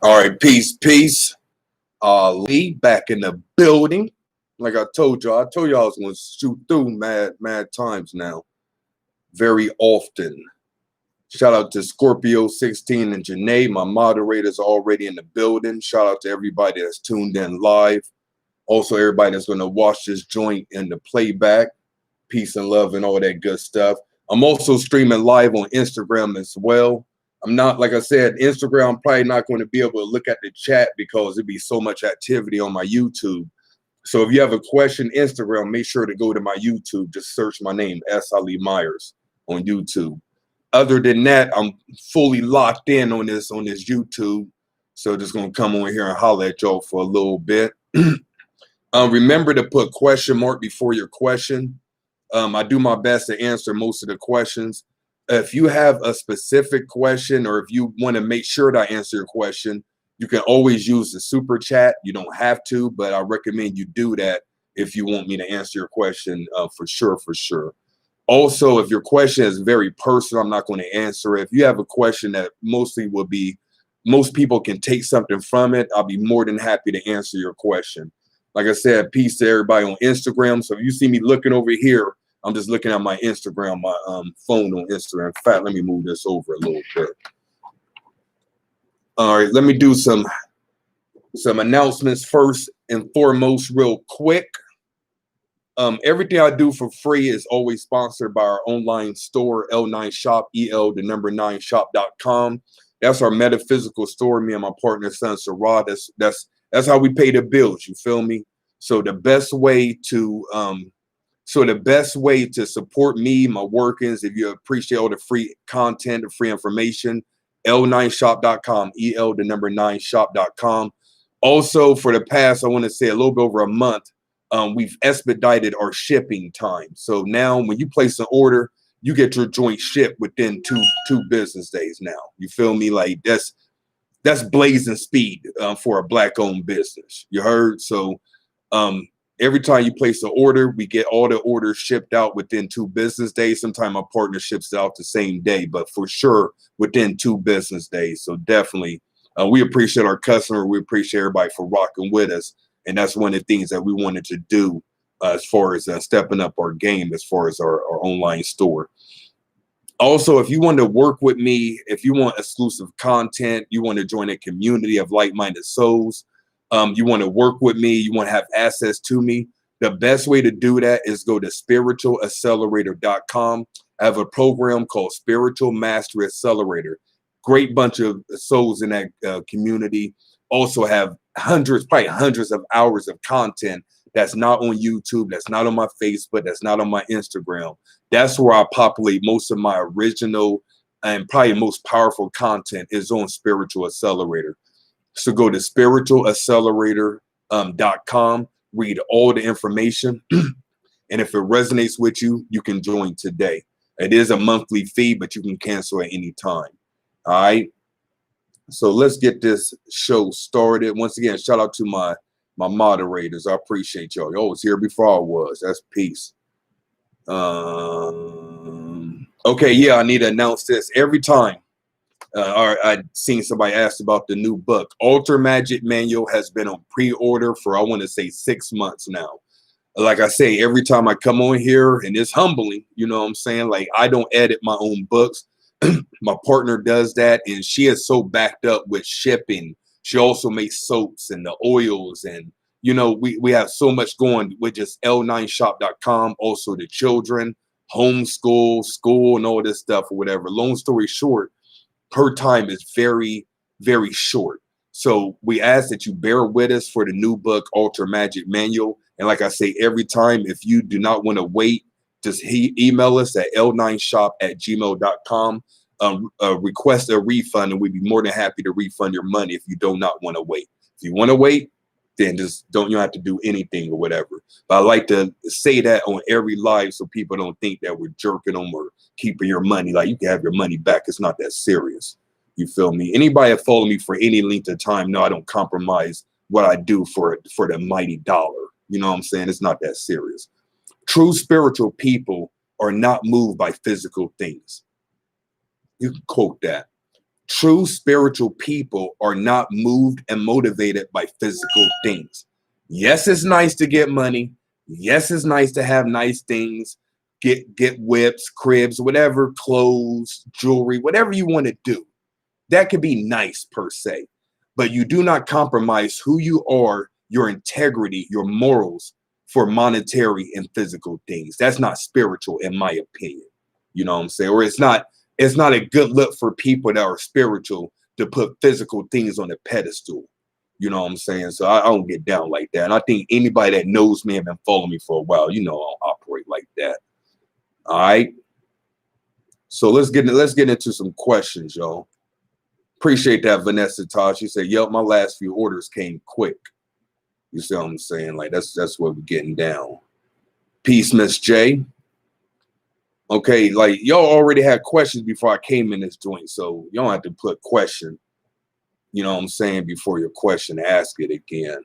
All right, peace. Lee back in the building. Like I told you, I was going to shoot through mad times now, very often. Shout out to Scorpio 16 and Janae, my moderators already in the building. Shout out to everybody that's tuned in live. Also, everybody that's going to watch this joint in the playback. Peace and love and all that good stuff. I'm also streaming live on Instagram as well. I'm not, like I said, Instagram, I'm probably not going to be able to look at the chat because there'd be so much activity on my YouTube. So if you have a question, Instagram, make sure to go to my YouTube. Just search my name, S. Ali Myers, on YouTube. Other than that, I'm fully locked in on this YouTube. So just going to come on here and holler at y'all for a little bit. Remember to put question mark before your question. I do my best to answer most of the questions. If you have a specific question or if you want to make sure that I answer your question, you can always use the super chat. You don't have to, but I recommend you do that if you want me to answer your question for sure. Also, if your question is very personal, I'm not going to answer it. If you have a question that mostly will be, most people can take something from it, I'll be more than happy to answer your question. Like I said, peace to everybody on Instagram. So if you see me looking over here, I'm just looking at my Instagram, my phone on Instagram. In fact, let me move this over a little bit. All right, let me do some announcements first and foremost real quick. Everything I do for free is always sponsored by our online store, L9 Shop, EL9 shop.com. That's our metaphysical store. Me and my partner, son Sarah. That's how we pay the bills. You feel me? So the best way to support me, my workings, if you appreciate all the free content, the free information, L9shop.com, EL9 shop.com. Also, for the past, I want to say a little bit over a month, we've expedited our shipping time. So now when you place an order, you get your joint shipped within two business days now. You feel me? Like that's blazing speed for a black-owned business. You heard? So every time you place an order, we get all the orders shipped out within 2 business days. Sometimes my partner ships it out the same day, but for sure within 2 business days. So definitely, we appreciate our customer. We appreciate everybody for rocking with us. And that's one of the things that we wanted to do as far as stepping up our game as far as our online store. Also, if you want to work with me, if you want exclusive content, you want to join a community of like-minded souls, you want to work with me, you want to have access to me, the best way to do that is go to spiritualaccelerator.com. I have a program called Spiritual Mastery Accelerator. Great bunch of souls in that community. Also have probably hundreds of hours of content that's not on YouTube, that's not on my Facebook, that's not on my Instagram. That's where I populate most of my original and probably most powerful content is on Spiritual Accelerator. So go to spiritualaccelerator.com, read all the information. And if it resonates with you, you can join today. It is a monthly fee, but you can cancel at any time. All right. So let's get this show started. Once again, shout out to my moderators. I appreciate y'all. Y'all was here before I was. That's peace. Okay, yeah, I need to announce this every time. I seen somebody asked about the new book. Alter Magic Manual has been on pre-order for, I want to say, 6 months now. Like I say, every time I come on here, and it's humbling, you know what I'm saying? Like, I don't edit my own books. My partner does that, and she is so backed up with shipping. She also makes soaps and the oils, and you know, we have so much going with just L9shop.com. Also the children, homeschool, school, and all this stuff or whatever. Long story short, her time is very, very short. So we ask that you bear with us for the new book, Alter Magic Manual. And like I say, every time, if you do not want to wait, just email us at l9shop@gmail.com. Request a refund, and we'd be more than happy to refund your money if you do not want to wait. If you want to wait, then just you don't have to do anything or whatever. But I like to say that on every live so people don't think that we're jerking them or keeping your money. Like, you can have your money back. It's not that serious. You feel me? Anybody that follow me for any length of time, no, I don't compromise what I do for the mighty dollar. You know what I'm saying? It's not that serious. True spiritual people are not moved by physical things. You can quote that. True spiritual people are not moved and motivated by physical things. Yes, it's nice to get money. Yes, it's nice to have nice things, get whips, cribs, whatever, clothes, jewelry, whatever you want to do. That could be nice per se, but you do not compromise who you are, your integrity, your morals for monetary and physical things. That's not spiritual, in my opinion. You know what I'm saying? Or it's not a good look for people that are spiritual to put physical things on a pedestal. You know what I'm saying? So I don't get down like that. And I think anybody that knows me and been following me for a while, you know, I don't operate like that. All right. So let's get into some questions, y'all. Appreciate that, Vanessa Todd. She said, "Yep, my last few orders came quick." You see what I'm saying? Like that's what we're getting down. Peace, Miss J. Okay, like y'all already had questions before I came in this joint, so you don't have to put question. You know what I'm saying? Before your question, ask it again.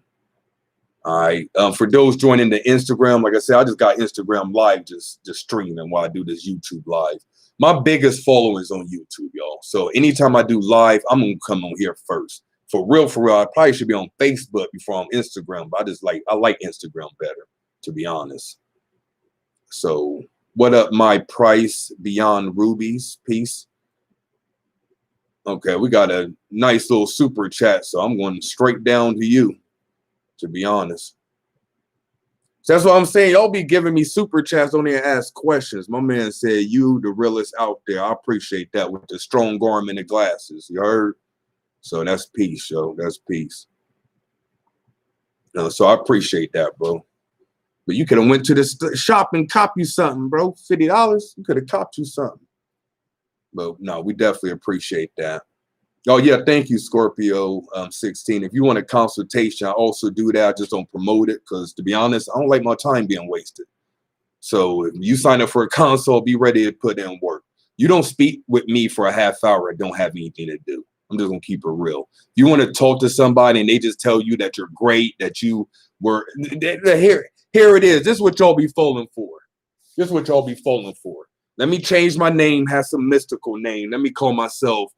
All right. For those joining the Instagram, like I said, I just got Instagram live, just streaming while I do this YouTube live. My biggest following is on YouTube, y'all. So anytime I do live, I'm gonna come on here first. For real, I probably should be on Facebook before on Instagram, but I like Instagram better, to be honest. So what up, my price beyond rubies? Peace. Okay, we got a nice little super chat, so I'm going straight down to you, to be honest. So that's what I'm saying. Y'all be giving me super chats on there and ask questions. My man said, "You the realest out there." I appreciate that with the strong arm and the glasses. You heard? So that's peace, yo. That's peace. So I appreciate that, bro. But you could have went to the shop and cop you something, bro. $50. You could have copped you something. But no, we definitely appreciate that. Oh yeah, thank you, Scorpio 16. If you want a consultation, I also do that. I just don't promote it because, to be honest, I don't like my time being wasted. So if you sign up for a consult, be ready to put in work. You don't speak with me for a half hour. I don't have anything to do. I'm just gonna keep it real. If you want to talk to somebody and they just tell you that you're great, that you were here it is. This is what y'all be falling for. This is what y'all be falling for. Let me change my name, have some mystical name. Let me call myself.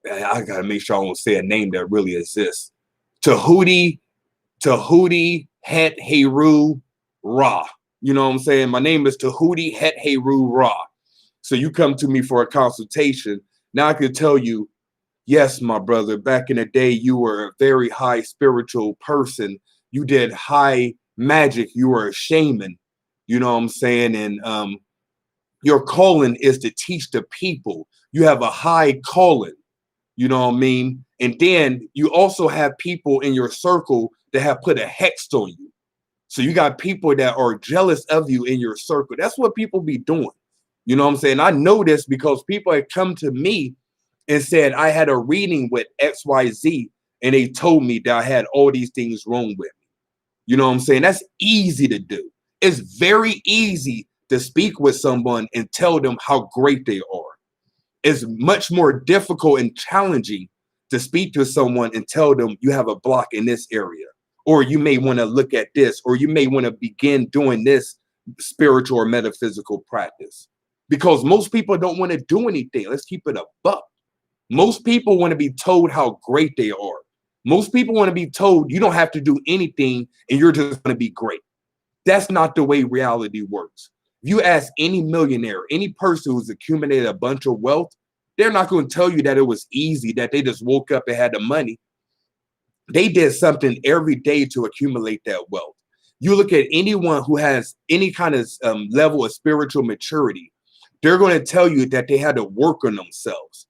I gotta make sure I don't say a name that really exists. Tahuti Het Heru Ra. You know what I'm saying? My name is Tahuti Het Heru Ra. So you come to me for a consultation. Now I can tell you, yes, my brother, back in the day, you were a very high spiritual person. You did high magic. You were a shaman. You know what I'm saying? And your calling is to teach the people. You have a high calling. You know what I mean? And then you also have people in your circle that have put a hex on you. So you got people that are jealous of you in your circle. That's what people be doing. You know what I'm saying? I know this because people had come to me and said I had a reading with XYZ and they told me that I had all these things wrong with me. You know what I'm saying? That's easy to do. It's very easy to speak with someone and tell them how great they are. It's much more difficult and challenging to speak to someone and tell them you have a block in this area, or you may want to look at this, or you may want to begin doing this spiritual or metaphysical practice. Because most people don't want to do anything. Let's keep it a buck. Most people want to be told how great they are. Most people want to be told you don't have to do anything and you're just going to be great. That's not the way reality works. If you ask any millionaire, any person who's accumulated a bunch of wealth, they're not going to tell you that it was easy, that they just woke up and had the money. They did something every day to accumulate that wealth. You look at anyone who has any kind of level of spiritual maturity, they're going to tell you that they had to work on themselves.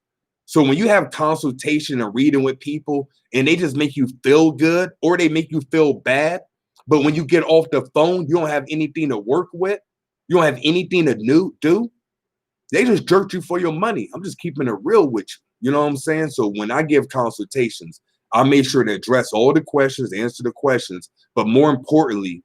So when you have consultation and reading with people and they just make you feel good or they make you feel bad, but when you get off the phone, you don't have anything to work with, you don't have anything to do, they just jerked you for your money. I'm just keeping it real with you. You know what I'm saying? So when I give consultations, I make sure to address all the questions, answer the questions, but more importantly,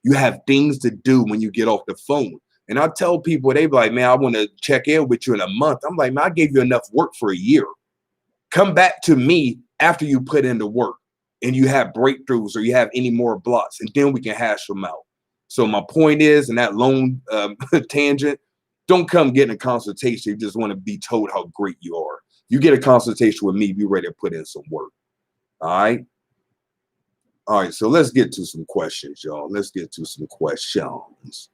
you have things to do when you get off the phone. And I tell people, they be like, man, I want to check in with you in a month. I'm like, man, I gave you enough work for a year. Come back to me after you put in the work and you have breakthroughs or you have any more blocks, and then we can hash them out. So my point is, in that long tangent, don't come getting a consultation. You just want to be told how great you are. You get a consultation with me, be ready to put in some work. All right. All right. So let's get to some questions, y'all. Let's get to some questions.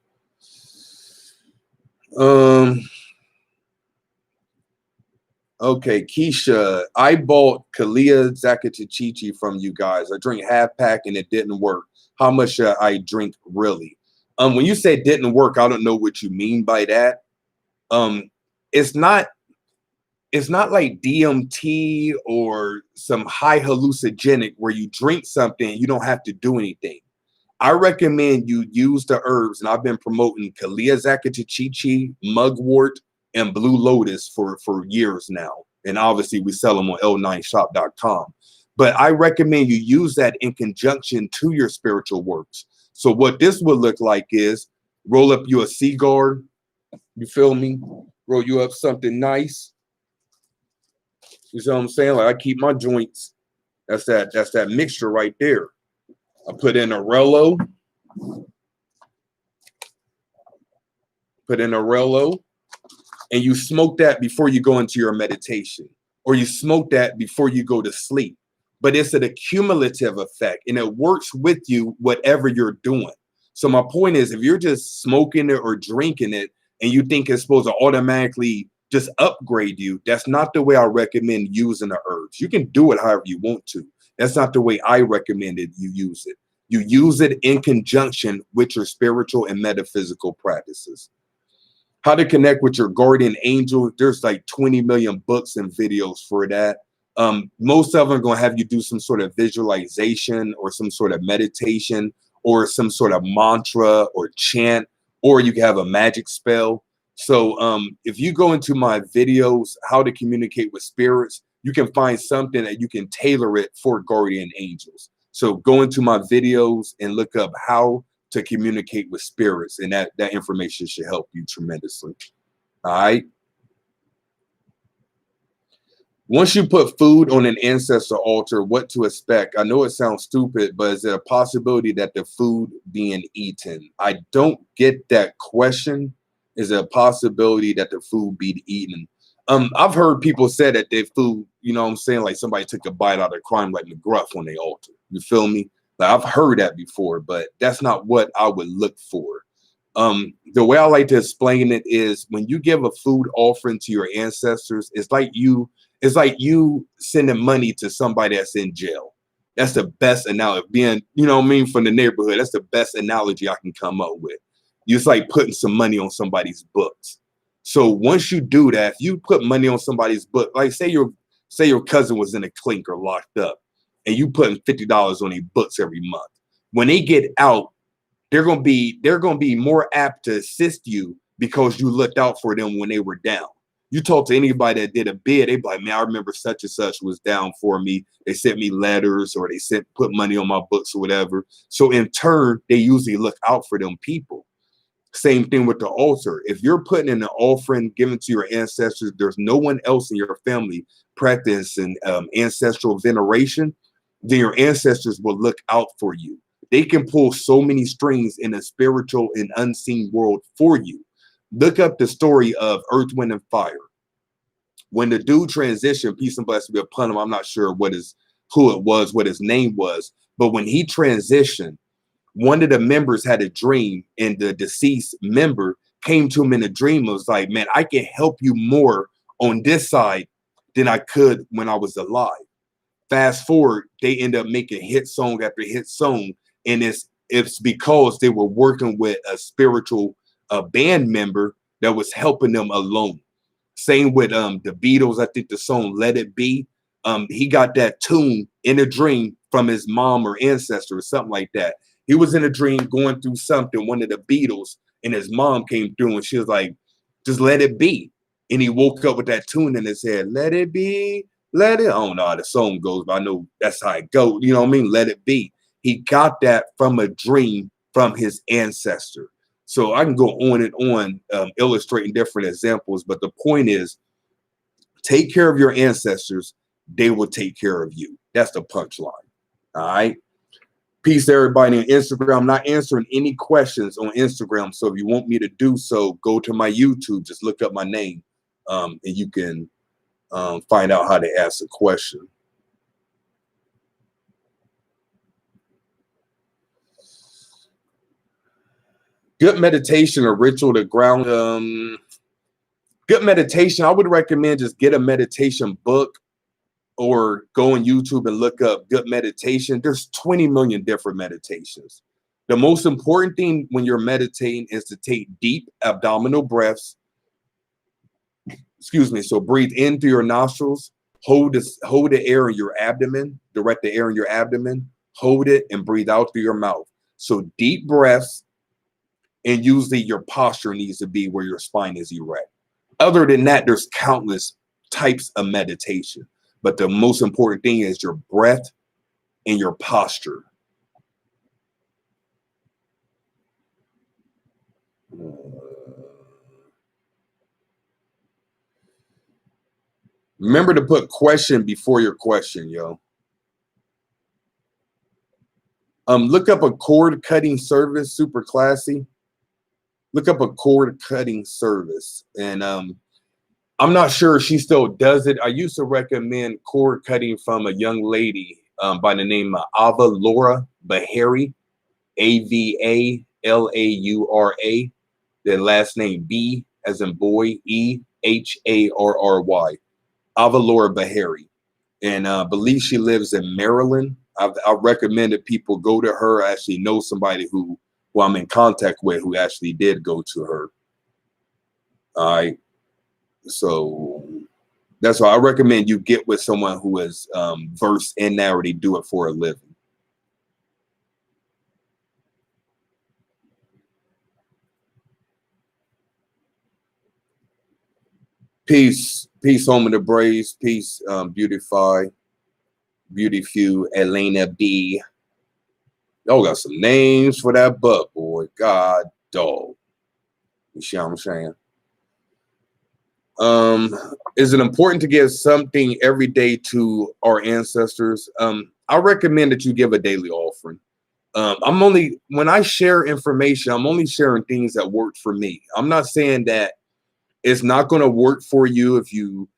Okay, Keisha, I bought Kalia Zakatachichi from you guys. I drink half pack and it didn't work. How much should I drink really? When you say didn't work, I don't know what you mean by that. It's not like DMT or some high hallucinogenic where you drink something and you don't have to do anything. I recommend you use the herbs, and I've been promoting Kalia Zakatachichi, mugwort, and Blue Lotus for years now. And obviously we sell them on l9shop.com. But I recommend you use that in conjunction to your spiritual works. So what this would look like is roll up you a cigar, you feel me? Roll you up something nice. You see what I'm saying? Like I keep my joints. That's that mixture right there. I put in a Rello. And you smoke that before you go into your meditation, or you smoke that before you go to sleep. But it's an accumulative effect, and it works with you whatever you're doing. So my point is, if you're just smoking it or drinking it and you think it's supposed to automatically just upgrade you, that's not the way I recommend using the herbs. You can do it however you want to. That's not the way I recommended you use it. You use it in conjunction with your spiritual and metaphysical practices. How to connect with your guardian angel. There's like 20 million books and videos for that. Most of them are going to have you do some sort of visualization or some sort of meditation or some sort of mantra or chant, or you can have a magic spell. So if you go into my videos, how to communicate with spirits, you can find something that you can tailor it for guardian angels. So go into my videos and look up how to communicate with spirits, and that information should help you tremendously. All right. Once you put food on an ancestor altar, what to expect? I know it sounds stupid, but is there a possibility that the food being eaten? I don't get that question. Is there a possibility that the food be eaten? I've heard people say that their food, you know what I'm saying, like somebody took a bite out of crime like McGruff on their altar. You feel me? Like I've heard that before, but that's not what I would look for. The way I like to explain it is when you give a food offering to your ancestors, it's like you sending money to somebody that's in jail. That's the best analogy. Being, you know what I mean, from the neighborhood, that's the best analogy I can come up with. It's like putting some money on somebody's books. So once you do that, if you put money on somebody's book, like say your cousin was in a clink or locked up, and you putting $50 on their books every month. When they get out, they're gonna be more apt to assist you because you looked out for them when they were down. You talk to anybody that did a bid, they be like, man, I remember such and such was down for me. They sent me letters or they put money on my books or whatever. So in turn, they usually look out for them people. Same thing with the altar. If you're putting in an offering given to your ancestors, there's no one else in your family practicing ancestral veneration, then your ancestors will look out for you. They can pull so many strings in a spiritual and unseen world for you. Look up the story of Earth, Wind, and Fire. When the dude transitioned, peace and blessings be upon him, I'm not sure what his name was, but when he transitioned, one of the members had a dream, and the deceased member came to him in a dream and was like, man, I can help you more on this side than I could when I was alive. Fast forward, they end up making hit song after hit song, and it's because they were working with a spiritual band member that was helping them alone. Same with the Beatles. I think the song "Let It Be." He got that tune in a dream from his mom or ancestor or something like that. He was in a dream going through something, one of the Beatles, and his mom came through and she was like, "Just let it be." And he woke up with that tune in his head, "Let it be." Let it, I don't know how the song goes, but I know that's how it goes. You know what I mean? Let it be. He got that from a dream from his ancestor. So I can go on and on illustrating different examples, but the point is, take care of your ancestors. They will take care of you. That's the punchline. All right. Peace to everybody on Instagram. I'm not answering any questions on Instagram. So if you want me to do so, go to my YouTube. Just look up my name, and you can find out how to ask a question. Good meditation or ritual to ground. Good meditation, I would recommend just get a meditation book or go on YouTube and look up good meditation. There's 20 million different meditations. The most important thing when you're meditating is to take deep abdominal breaths. Excuse me. So breathe in through your nostrils, hold the air in your abdomen, direct the air in your abdomen, hold it and breathe out through your mouth. So deep breaths, and usually your posture needs to be where your spine is erect. Other than that, there's countless types of meditation. But the most important thing is your breath and your posture. Remember to put question before your question, yo. Look up a cord cutting service, super classy. Look up a cord cutting service. And I'm not sure if she still does it. I used to recommend cord cutting from a young lady by the name of Ava Laura Bahari, Avalaura. Their last name B as in boy, Eharry. Ava Laura Bahari. And I believe she lives in Maryland. I've recommended people go to her. I actually know somebody who I'm in contact with who actually did go to her. All right. So that's why I recommend you get with someone who is versed in that, or they do it for a living. Peace, home of the Braves. Peace, Beautify, Beautiful, Elena B. Y'all got some names for that butt, boy. God dog. You see what I'm saying? Is it important to give something every day to our ancestors? I recommend that you give a daily offering. When I share information, I'm only sharing things that work for me. I'm not saying that it's not going to work for you if you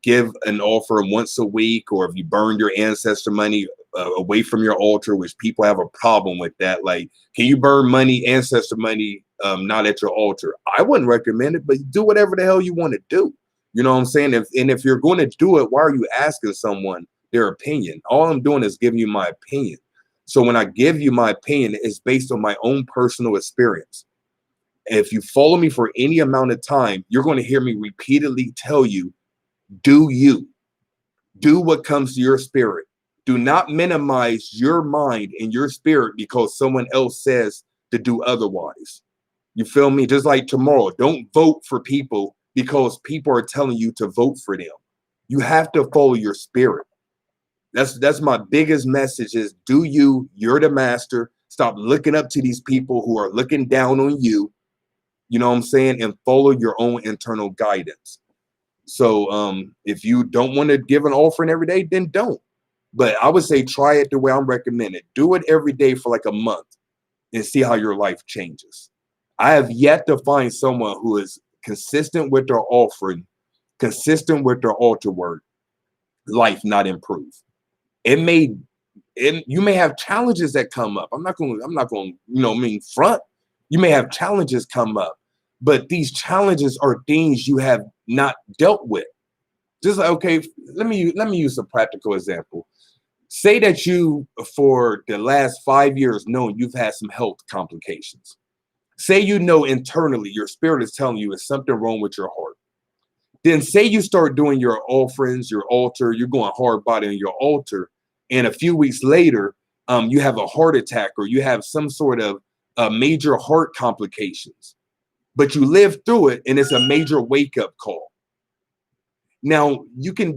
give an offer once a week, or if you burn your ancestor money away from your altar, which people have a problem with that. Like, can you burn ancestor money, not at your altar? I wouldn't recommend it, but do whatever the hell you want to do. You know what I'm saying? If you're going to do it, why are you asking someone their opinion? All I'm doing is giving you my opinion. So when I give you my opinion, it's based on my own personal experience. If you follow me for any amount of time, you're going to hear me repeatedly tell you, do what comes to your spirit. Do not minimize your mind and your spirit because someone else says to do otherwise. You feel me? Just like tomorrow, don't vote for people because people are telling you to vote for them. You have to follow your spirit. That's my biggest message is you're the master. Stop looking up to these people who are looking down on you. You know what I'm saying? And follow your own internal guidance. So if you don't want to give an offering every day, then don't. But I would say try it the way I'm recommending. Do it every day for like a month and see how your life changes. I have yet to find someone who is consistent with their offering, consistent with their altar work, life not improve. You may have challenges that come up. I'm not going, front. You may have challenges come up, but these challenges are things you have not dealt with. Just like, okay, let me use a practical example. Say that you, for the last 5 years, know you've had some health complications. Say internally your spirit is telling you there's something wrong with your heart. Then say you start doing your offerings, your altar, you're going hard body on your altar, and a few weeks later, you have a heart attack or you have some sort of major heart complications. But you live through it, and it's a major wake-up call. Now, you can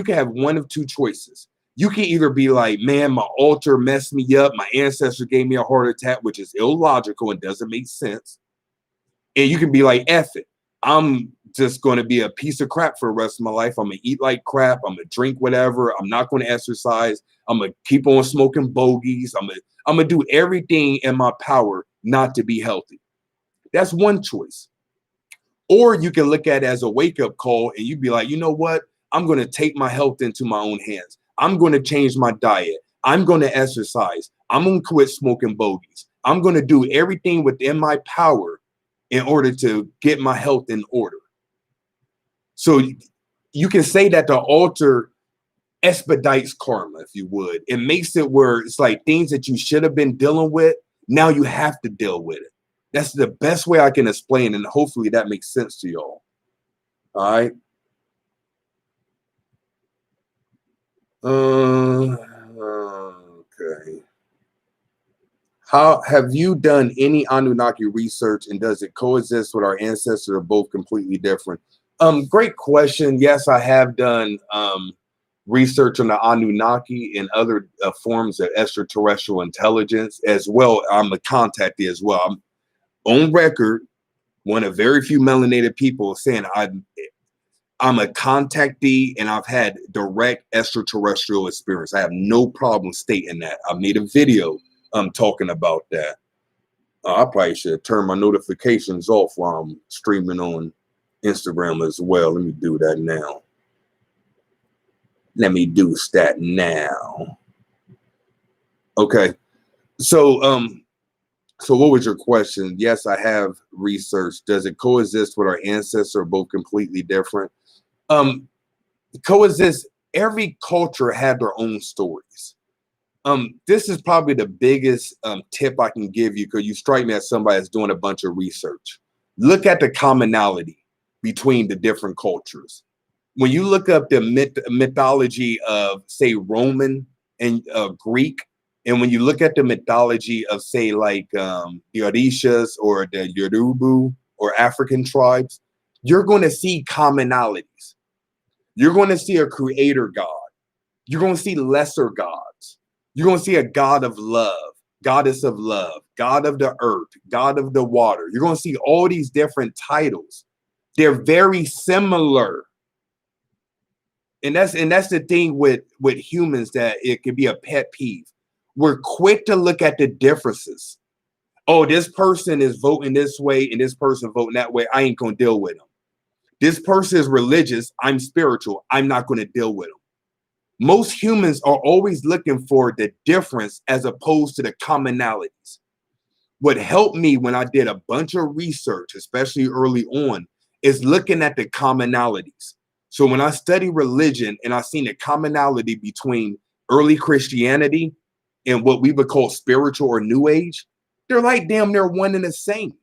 have one of two choices. You can either be like, man, my altar messed me up. My ancestor gave me a heart attack, which is illogical and doesn't make sense. And you can be like, F it. I'm just going to be a piece of crap for the rest of my life. I'm going to eat like crap. I'm going to drink whatever. I'm not going to exercise. I'm going to keep on smoking bogeys. I'm going to do everything in my power not to be healthy. That's one choice. Or you can look at it as a wake-up call and you'd be like, you know what? I'm going to take my health into my own hands. I'm going to change my diet. I'm going to exercise. I'm going to quit smoking bogeys. I'm going to do everything within my power in order to get my health in order. So you can say that the altar expedites karma, if you would. It makes it where it's like things that you should have been dealing with, now you have to deal with it. That's the best way I can explain, and hopefully that makes sense to y'all. All right. Okay. How have you done any Anunnaki research, and does it coexist with our ancestors, or both completely different? Great question. Yes, I have done research on the Anunnaki and other forms of extraterrestrial intelligence as well. I'm a contactee as well. I'm on record, one of very few melanated people saying I'm a contactee and I've had direct extraterrestrial experience. I have no problem stating that. I made a video talking about that. I probably should turn my notifications off while I'm streaming on Instagram as well. Let me do that now. Let me do that now. Okay. So what was your question? Yes, I have researched. Does it coexist with our ancestors, or both completely different? Coexist. Every culture had their own stories. This is probably the biggest tip I can give you, because you strike me as somebody that's doing a bunch of research. Look at the commonality between the different cultures. When you look up the mythology of, say, Roman and Greek, and when you look at the mythology of, say, like the Orishas or the Yoruba or African tribes, you're going to see commonalities. You're going to see a creator God. You're going to see lesser gods. You're going to see a god of love, goddess of love, god of the earth, god of the water. You're going to see all these different titles. They're very similar. And that's the thing with humans, that it can be a pet peeve. We're quick to look at the differences. Oh, this person is voting this way and this person voting that way. I ain't going to deal with them. This person is religious. I'm spiritual. I'm not going to deal with them. Most humans are always looking for the difference as opposed to the commonalities. What helped me when I did a bunch of research, especially early on, is looking at the commonalities. So when I study religion and I seen the commonality between early Christianity and what we would call spiritual or New Age, they're like damn near one and the same.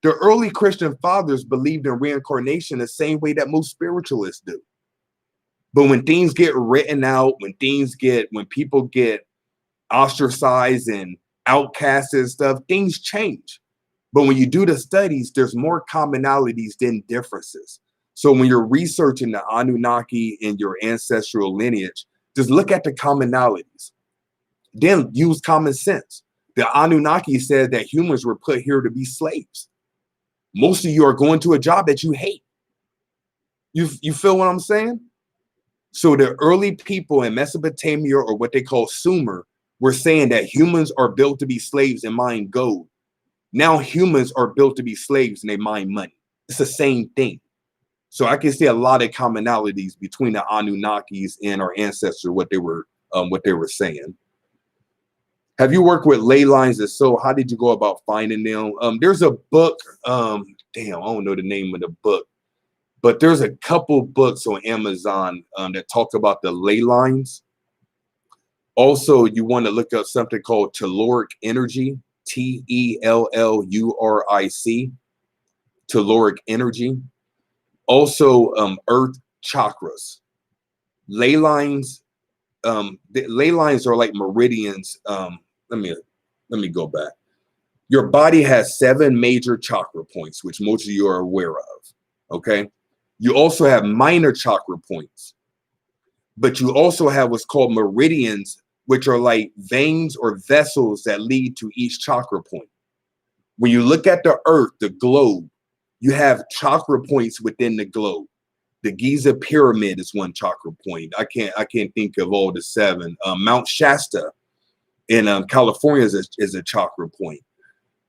The early Christian fathers believed in reincarnation the same way that most spiritualists do. But when things get written out, when people get ostracized and outcast and stuff, things change. But when you do the studies, there's more commonalities than differences. So when you're researching the Anunnaki and your ancestral lineage, just look at the commonalities. Then use common sense. The Anunnaki said that humans were put here to be slaves. Most of you are going to a job that you hate. You feel what I'm saying? So the early people in Mesopotamia, or what they call Sumer, were saying that humans are built to be slaves and mine gold. Now humans are built to be slaves and they mine money. It's the same thing. So I can see a lot of commonalities between the Anunnakis and our ancestors, what they were saying. Have you worked with ley lines? If so, how did you go about finding them? There's a book. Damn, I don't know the name of the book, but there's a couple books on Amazon that talk about the ley lines. Also, you want to look up something called telluric energy, Telluric, telluric energy. Also, earth chakras. Ley lines. The ley lines are like meridians. Let me go back. Your body has 7 major chakra points, which most of you are aware of. Okay. You also have minor chakra points, but you also have what's called meridians, which are like veins or vessels that lead to each chakra point. When you look at the earth, the globe, You have chakra points within the globe. The Giza pyramid is one chakra point. I can't think of all the seven. Mount Shasta in California is a chakra point.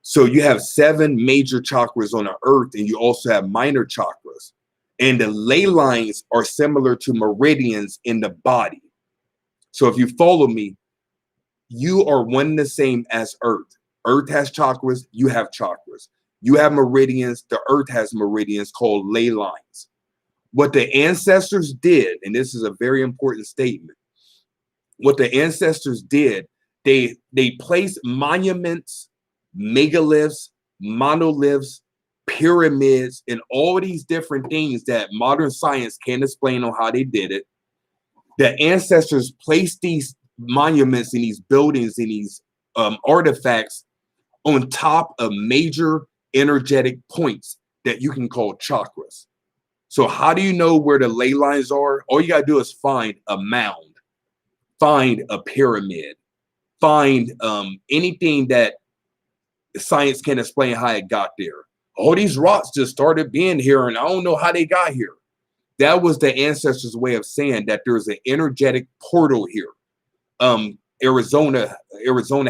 So you have seven major chakras on the earth, and you also have minor chakras. And the ley lines are similar to meridians in the body. So if you follow me, you are one and the same as Earth. Earth has chakras, you have chakras. You have meridians, the Earth has meridians called ley lines. What the ancestors did, and this is a very important statement, what the ancestors did, they placed monuments, megaliths, monoliths, pyramids, and all these different things that modern science can't explain on how they did it. The ancestors placed these monuments and these buildings and these artifacts on top of major energetic points that you can call chakras. So how do you know where the ley lines are? All you got to do is find a mound, find a pyramid, find anything that science can explain how it got there. All these rocks just started being here, and I don't know how they got here. That was the ancestors' way of saying that there's an energetic portal here. Arizona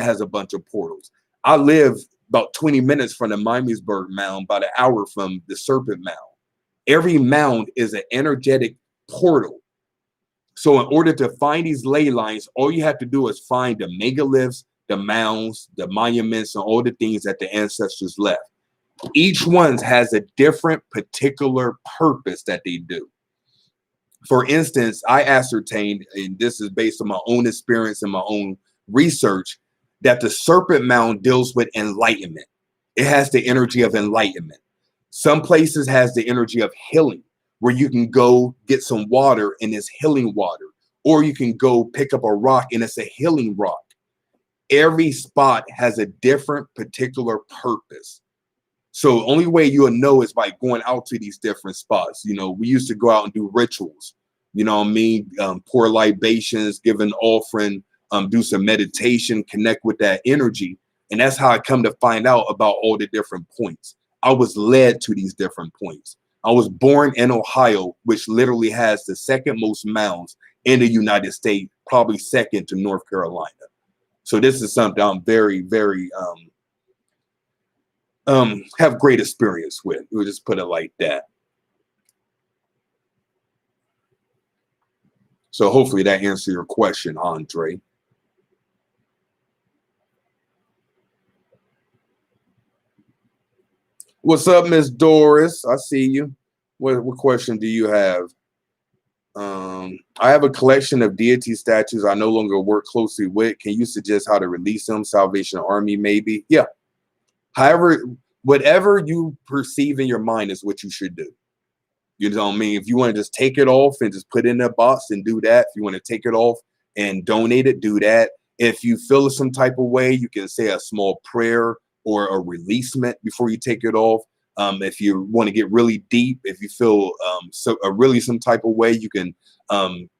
has a bunch of portals. I live about 20 minutes from the Miamisburg Mound, about an hour from the Serpent Mound. Every mound is an energetic portal. So in order to find these ley lines, all you have to do is find the megaliths, the mounds, the monuments, and all the things that the ancestors left. Each one has a different particular purpose that they do. For instance, I ascertained, and this is based on my own experience and my own research, that the Serpent Mound deals with enlightenment. It has the energy of enlightenment. Some places has the energy of healing, where you can go get some water and it's healing water, or you can go pick up a rock and it's a healing rock. Every spot has a different particular purpose. So the only way you'll know is by going out to these different spots. You know, we used to go out and do rituals, you know what I mean? Pour libations, give an offering, do some meditation, connect with that energy. And that's how I come to find out about all the different points. I was led to these different points. I was born in Ohio, which literally has the second most mounds in the United States, probably second to North Carolina. So this is something I'm very, very, have great experience with. We'll just put it like that. So hopefully that answers your question, Andre. What's up, Miss Doris? I see you. What question do you have? I have a collection of deity statues I no longer work closely with. Can you suggest how to release them? Salvation Army, maybe? Yeah. However, whatever you perceive in your mind is what you should do. You know what I mean? If you want to just take it off and just put it in a box and do that. If you want to take it off and donate it, do that. If you feel some type of way, you can say a small prayer or a releasement before you take it off. If you want to get really deep, if you feel really some type of way, you can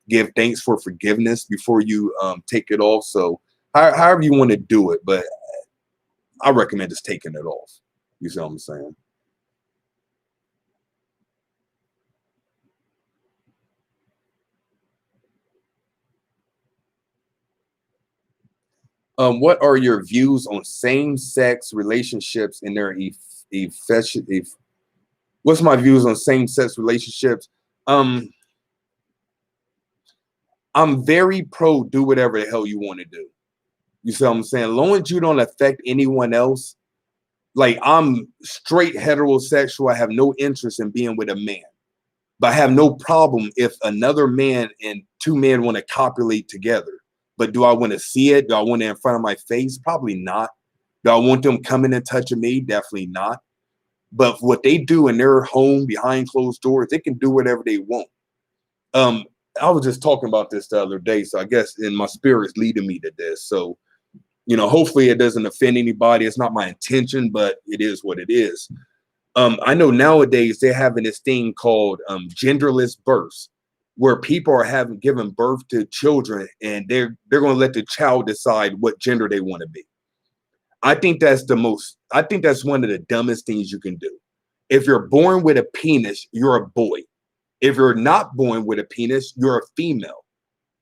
give thanks for forgiveness before you take it off. So however you want to do it, but I recommend just taking it off. You see what I'm saying? What are your views on same-sex relationships and their what's my views on same-sex relationships? I'm very pro do whatever the hell you want to do. You see what I'm saying? As long as you don't affect anyone else. Like, I'm straight heterosexual. I have no interest in being with a man. But I have no problem if another man and two men want to copulate together. But do I want to see it? Do I want it in front of my face? Probably not. Do I want them coming and touching me? Definitely not. But what they do in their home behind closed doors, they can do whatever they want. I was just talking about this the other day, so I guess in my spirit's leading me to this. So, you know, hopefully it doesn't offend anybody. It's not my intention, but it is what it is. I know nowadays they're having this thing called genderless births, where people are given birth to children and they're going to let the child decide what gender they want to be. I think that's one of the dumbest things you can do. If you're born with a penis, you're a boy. If you're not born with a penis, you're a female.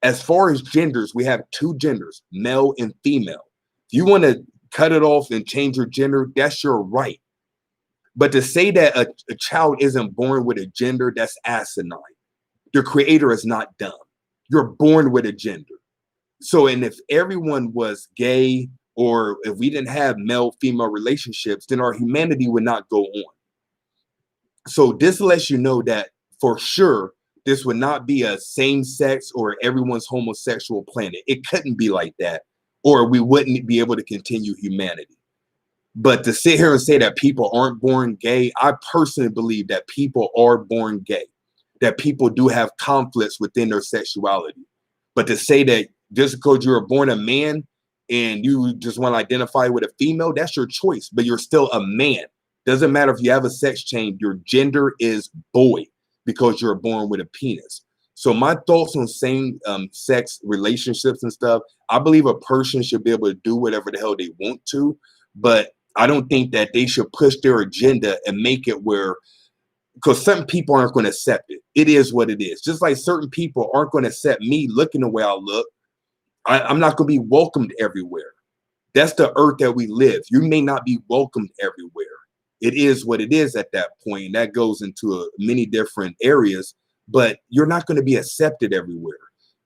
As far as genders, we have two genders, male and female. If you want to cut it off and change your gender, that's your right. But to say that a child isn't born with a gender, that's asinine. Your creator is not dumb. You're born with a gender. So, and if everyone was gay, or if we didn't have male-female relationships, then our humanity would not go on. So this lets you know that for sure, this would not be a same-sex or everyone's homosexual planet. It couldn't be like that, or we wouldn't be able to continue humanity. But to sit here and say that people aren't born gay, I personally believe that people are born gay, that people do have conflicts within their sexuality. But to say that just because you were born a man and you just want to identify with a female, that's your choice, but you're still a man. Doesn't matter if you have a sex change, your gender is boy because you're born with a penis. So my thoughts on same sex relationships and stuff, I believe a person should be able to do whatever the hell they want to, but I don't think that they should push their agenda and make it where, because certain people aren't going to accept it. It is what it is. Just like certain people aren't going to accept me looking the way I look. I'm not going to be welcomed everywhere. That's the earth that we live. You may not be welcomed everywhere. It is what it is at that point. And that goes into many different areas, but you're not going to be accepted everywhere.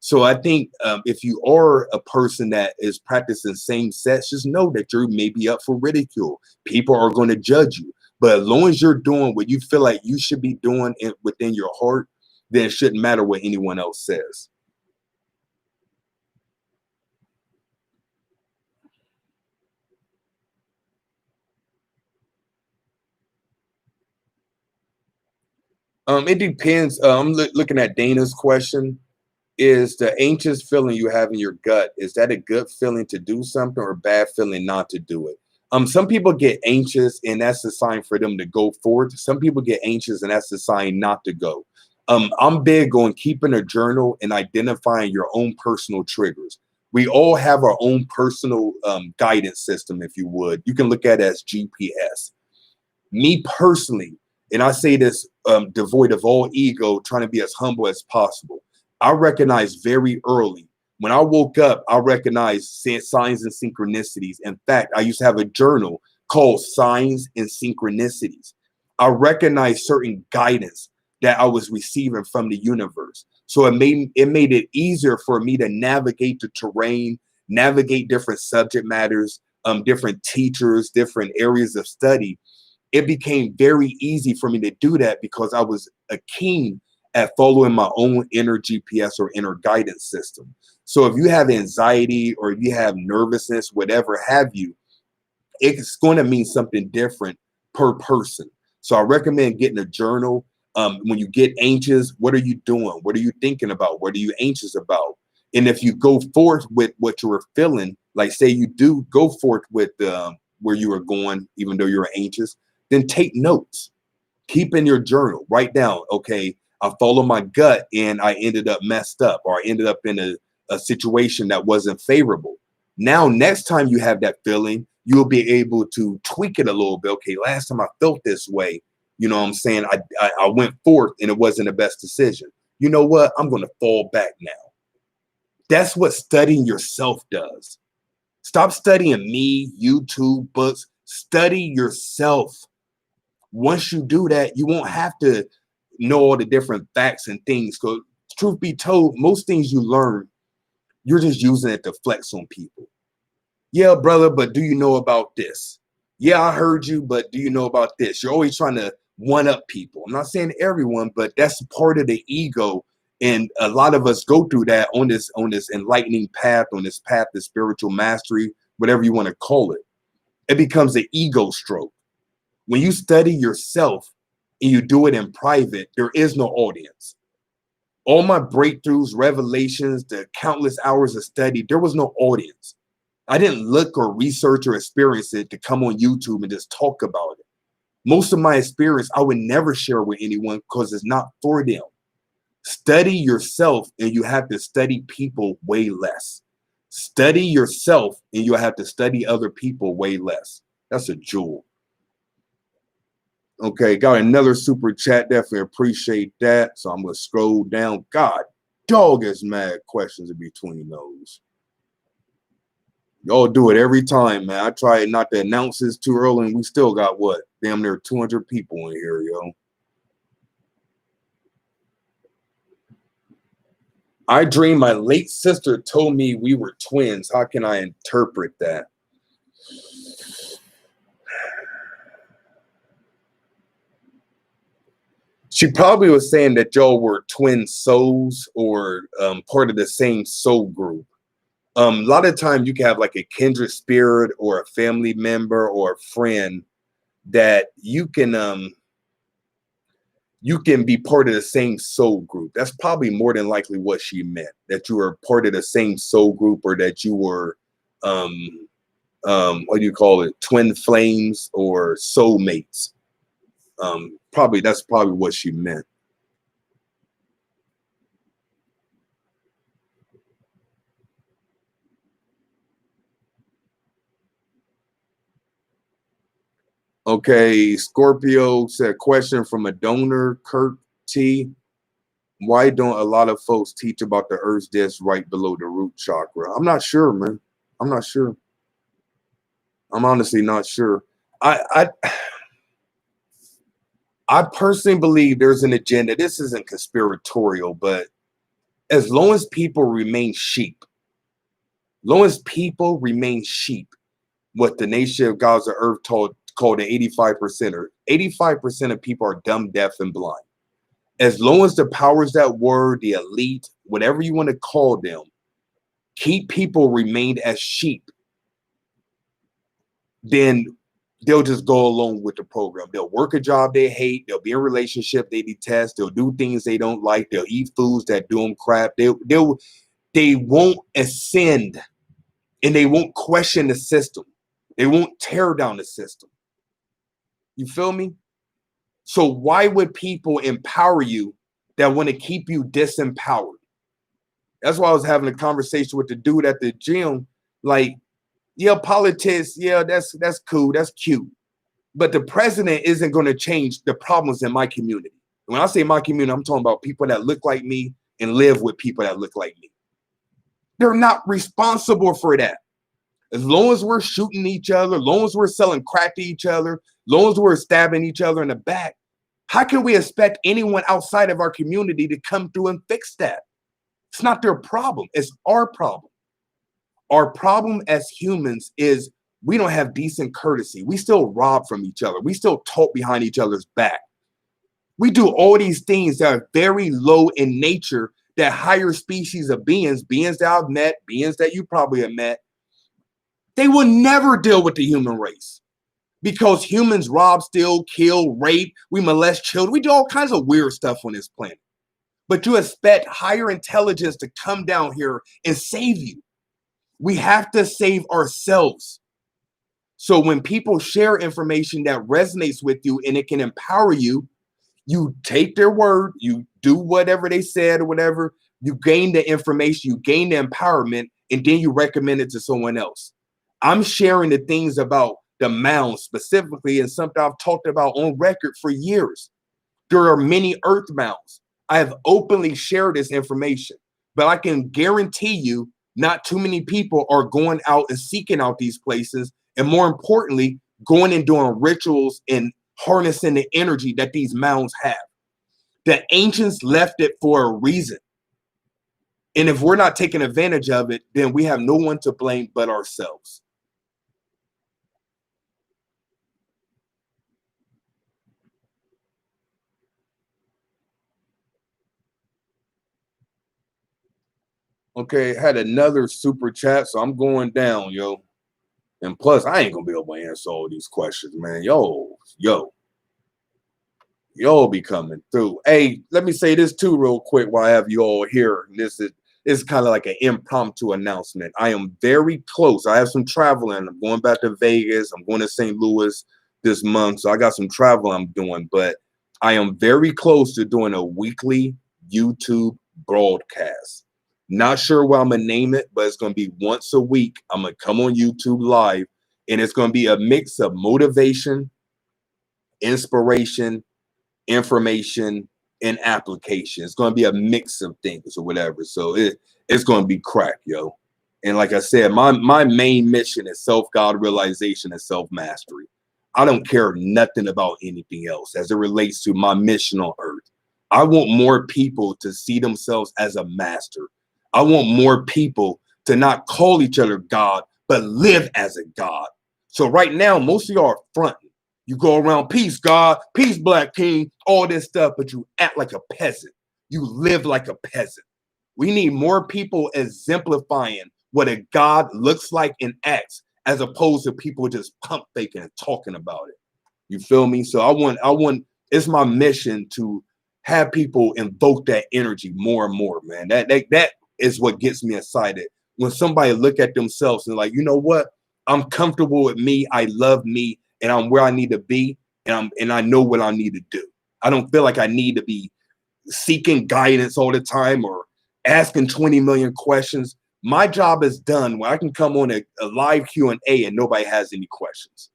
So I think if you are a person that is practicing same sex, just know that you're maybe up for ridicule. People are going to judge you. But as long as you're doing what you feel like you should be doing within your heart, then it shouldn't matter what anyone else says. It depends. I'm looking at Dana's question. Is the anxious feeling you have in your gut, is that a good feeling to do something or a bad feeling not to do it? Some people get anxious and that's a sign for them to go forward. Some people get anxious and that's a sign not to go. I'm big on keeping a journal and identifying your own personal triggers. We all have our own personal guidance system, if you would. You can look at it as GPS. Me personally, and I say this devoid of all ego, trying to be as humble as possible. I recognized very early when I woke up, I recognized signs and synchronicities. In fact, I used to have a journal called Signs and Synchronicities. I recognized certain guidance that I was receiving from the universe. So it made it easier for me to navigate the terrain, navigate different subject matters, different teachers, different areas of study. It became very easy for me to do that because I was a keen at following my own inner GPS or inner guidance system. So if you have anxiety or if you have nervousness, whatever have you, it's going to mean something different per person. So I recommend getting a journal. When you get anxious, what are you doing? What are you thinking about? What are you anxious about? And if you go forth with what you were feeling, like say you do go forth with where you were going, even though you're anxious, then take notes. Keep in your journal. Write down, okay, I followed my gut and I ended up messed up, or I ended up in a situation that wasn't favorable. Now, next time you have that feeling, you'll be able to tweak it a little bit. Okay, last time I felt this way, you know what I'm saying? I went forth and it wasn't the best decision. You know what? I'm going to fall back now. That's what studying yourself does. Stop studying me, YouTube, books. Study yourself. Once you do that, you won't have to know all the different facts and things. Because truth be told, most things you learn, you're just using it to flex on people. Yeah, brother, but do you know about this? Yeah, I heard you, but do you know about this? You're always trying to one up people. I'm not saying everyone, but that's part of the ego. And a lot of us go through that on this enlightening path, on this path to spiritual mastery, whatever you want to call it. It becomes an ego stroke. When you study yourself and you do it in private, there is no audience. All my breakthroughs, revelations, the countless hours of study, there was no audience. I didn't look or research or experience it to come on YouTube and just talk about it. Most of my experience, I would never share with anyone because it's not for them. Study yourself and you have to study people way less. Study yourself and you have to study other people way less. That's a jewel. Okay, got another super chat. Definitely appreciate that. So I'm gonna scroll down. God, dog is mad questions in between those. Y'all do it every time, man. I try not to announce this too early, and we still got what? Damn near 200 people in here, yo. I dream my late sister told me we were twins. How can I interpret that? She probably was saying that y'all were twin souls or part of the same soul group. A lot of times you can have like a kindred spirit or a family member or a friend that you can be part of the same soul group. That's probably more than likely what she meant, that you were part of the same soul group, or that you were what do you call it, twin flames or soulmates. Probably that's probably what she meant. Okay, Scorpio said, question from a donor, Kurt T. Why don't a lot of folks teach about the Earth's disk right below the root chakra? I'm not sure, man. I'm not sure. I'm honestly not sure. I personally believe there's an agenda. This isn't conspiratorial, but as long as people remain sheep, long as people remain sheep, what the nation of God's the earth called the 85% or 85% of people are dumb, deaf, and blind. As long as the powers that were, the elite, whatever you want to call them, keep people remain as sheep, then they'll just go along with the program. They'll work a job they hate. They'll be in a relationship they detest. They'll do things they don't like. They'll eat foods that do them crap. They won't ascend, and they won't question the system. They won't tear down the system. You feel me? So why would people empower you that want to keep you disempowered? That's why I was having a conversation with the dude at the gym. Like, yeah, politics, yeah, that's cool, that's cute. But the president isn't going to change the problems in my community. When I say my community, I'm talking about people that look like me and live with people that look like me. They're not responsible for that. As long as we're shooting each other, as long as we're selling crack to each other, as long as we're stabbing each other in the back, how can we expect anyone outside of our community to come through and fix that? It's not their problem. It's our problem. Our problem as humans is we don't have decent courtesy. We still rob from each other. We still talk behind each other's back. We do all these things that are very low in nature that higher species of beings that I've met, beings that you probably have met, they will never deal with the human race because humans rob, steal, kill, rape, we molest children. We do all kinds of weird stuff on this planet. But you expect higher intelligence to come down here and save you. We have to save ourselves. So when people share information that resonates with you and it can empower you, you take their word, you do whatever they said or whatever, you gain the information, you gain the empowerment, and then you recommend it to someone else. I'm sharing the things about the mounds specifically, and something I've talked about on record for years. There are many earth mounds. I have openly shared this information, but I can guarantee you not too many people are going out and seeking out these places, and more importantly, going and doing rituals and harnessing the energy that these mounds have. The ancients left it for a reason. And if we're not taking advantage of it, then we have no one to blame but ourselves. Okay, had another super chat, so I'm going down, yo. And plus, I ain't gonna be able to answer all these questions, man. Y'all be coming through. Hey, let me say this too, real quick, while I have you all here. This is kind of like an impromptu announcement. I am very close. I have some traveling. I'm going back to Vegas. I'm going to St. Louis this month, so I got some travel I'm doing. But I am very close to doing a weekly YouTube broadcast. Not sure what I'm gonna name it, but it's gonna be once a week. I'm gonna come on YouTube live, and it's gonna be a mix of motivation, inspiration, information, and application. It's going to be a mix of things or whatever. So it's going to be crack, yo. And like I said, my main mission is self-God realization and self-mastery. I don't care nothing about anything else as it relates to my mission on earth. I want more people to see themselves as a master. I want more people to not call each other God, but live as a God. So right now, most of y'all are fronting. You go around, peace, God, peace, Black King, all this stuff, but you act like a peasant. You live like a peasant. We need more people exemplifying what a God looks like and acts, as opposed to people just pump faking and talking about it. You feel me? So I want, it's my mission to have people invoke that energy more and more, man. That is what gets me excited. When somebody look at themselves and like, you know what? I'm comfortable with me. I love me, and I'm where I need to be, and I know what I need to do. I don't feel like I need to be seeking guidance all the time or asking 20 million questions. My job is done when I can come on a live Q&A and nobody has any questions.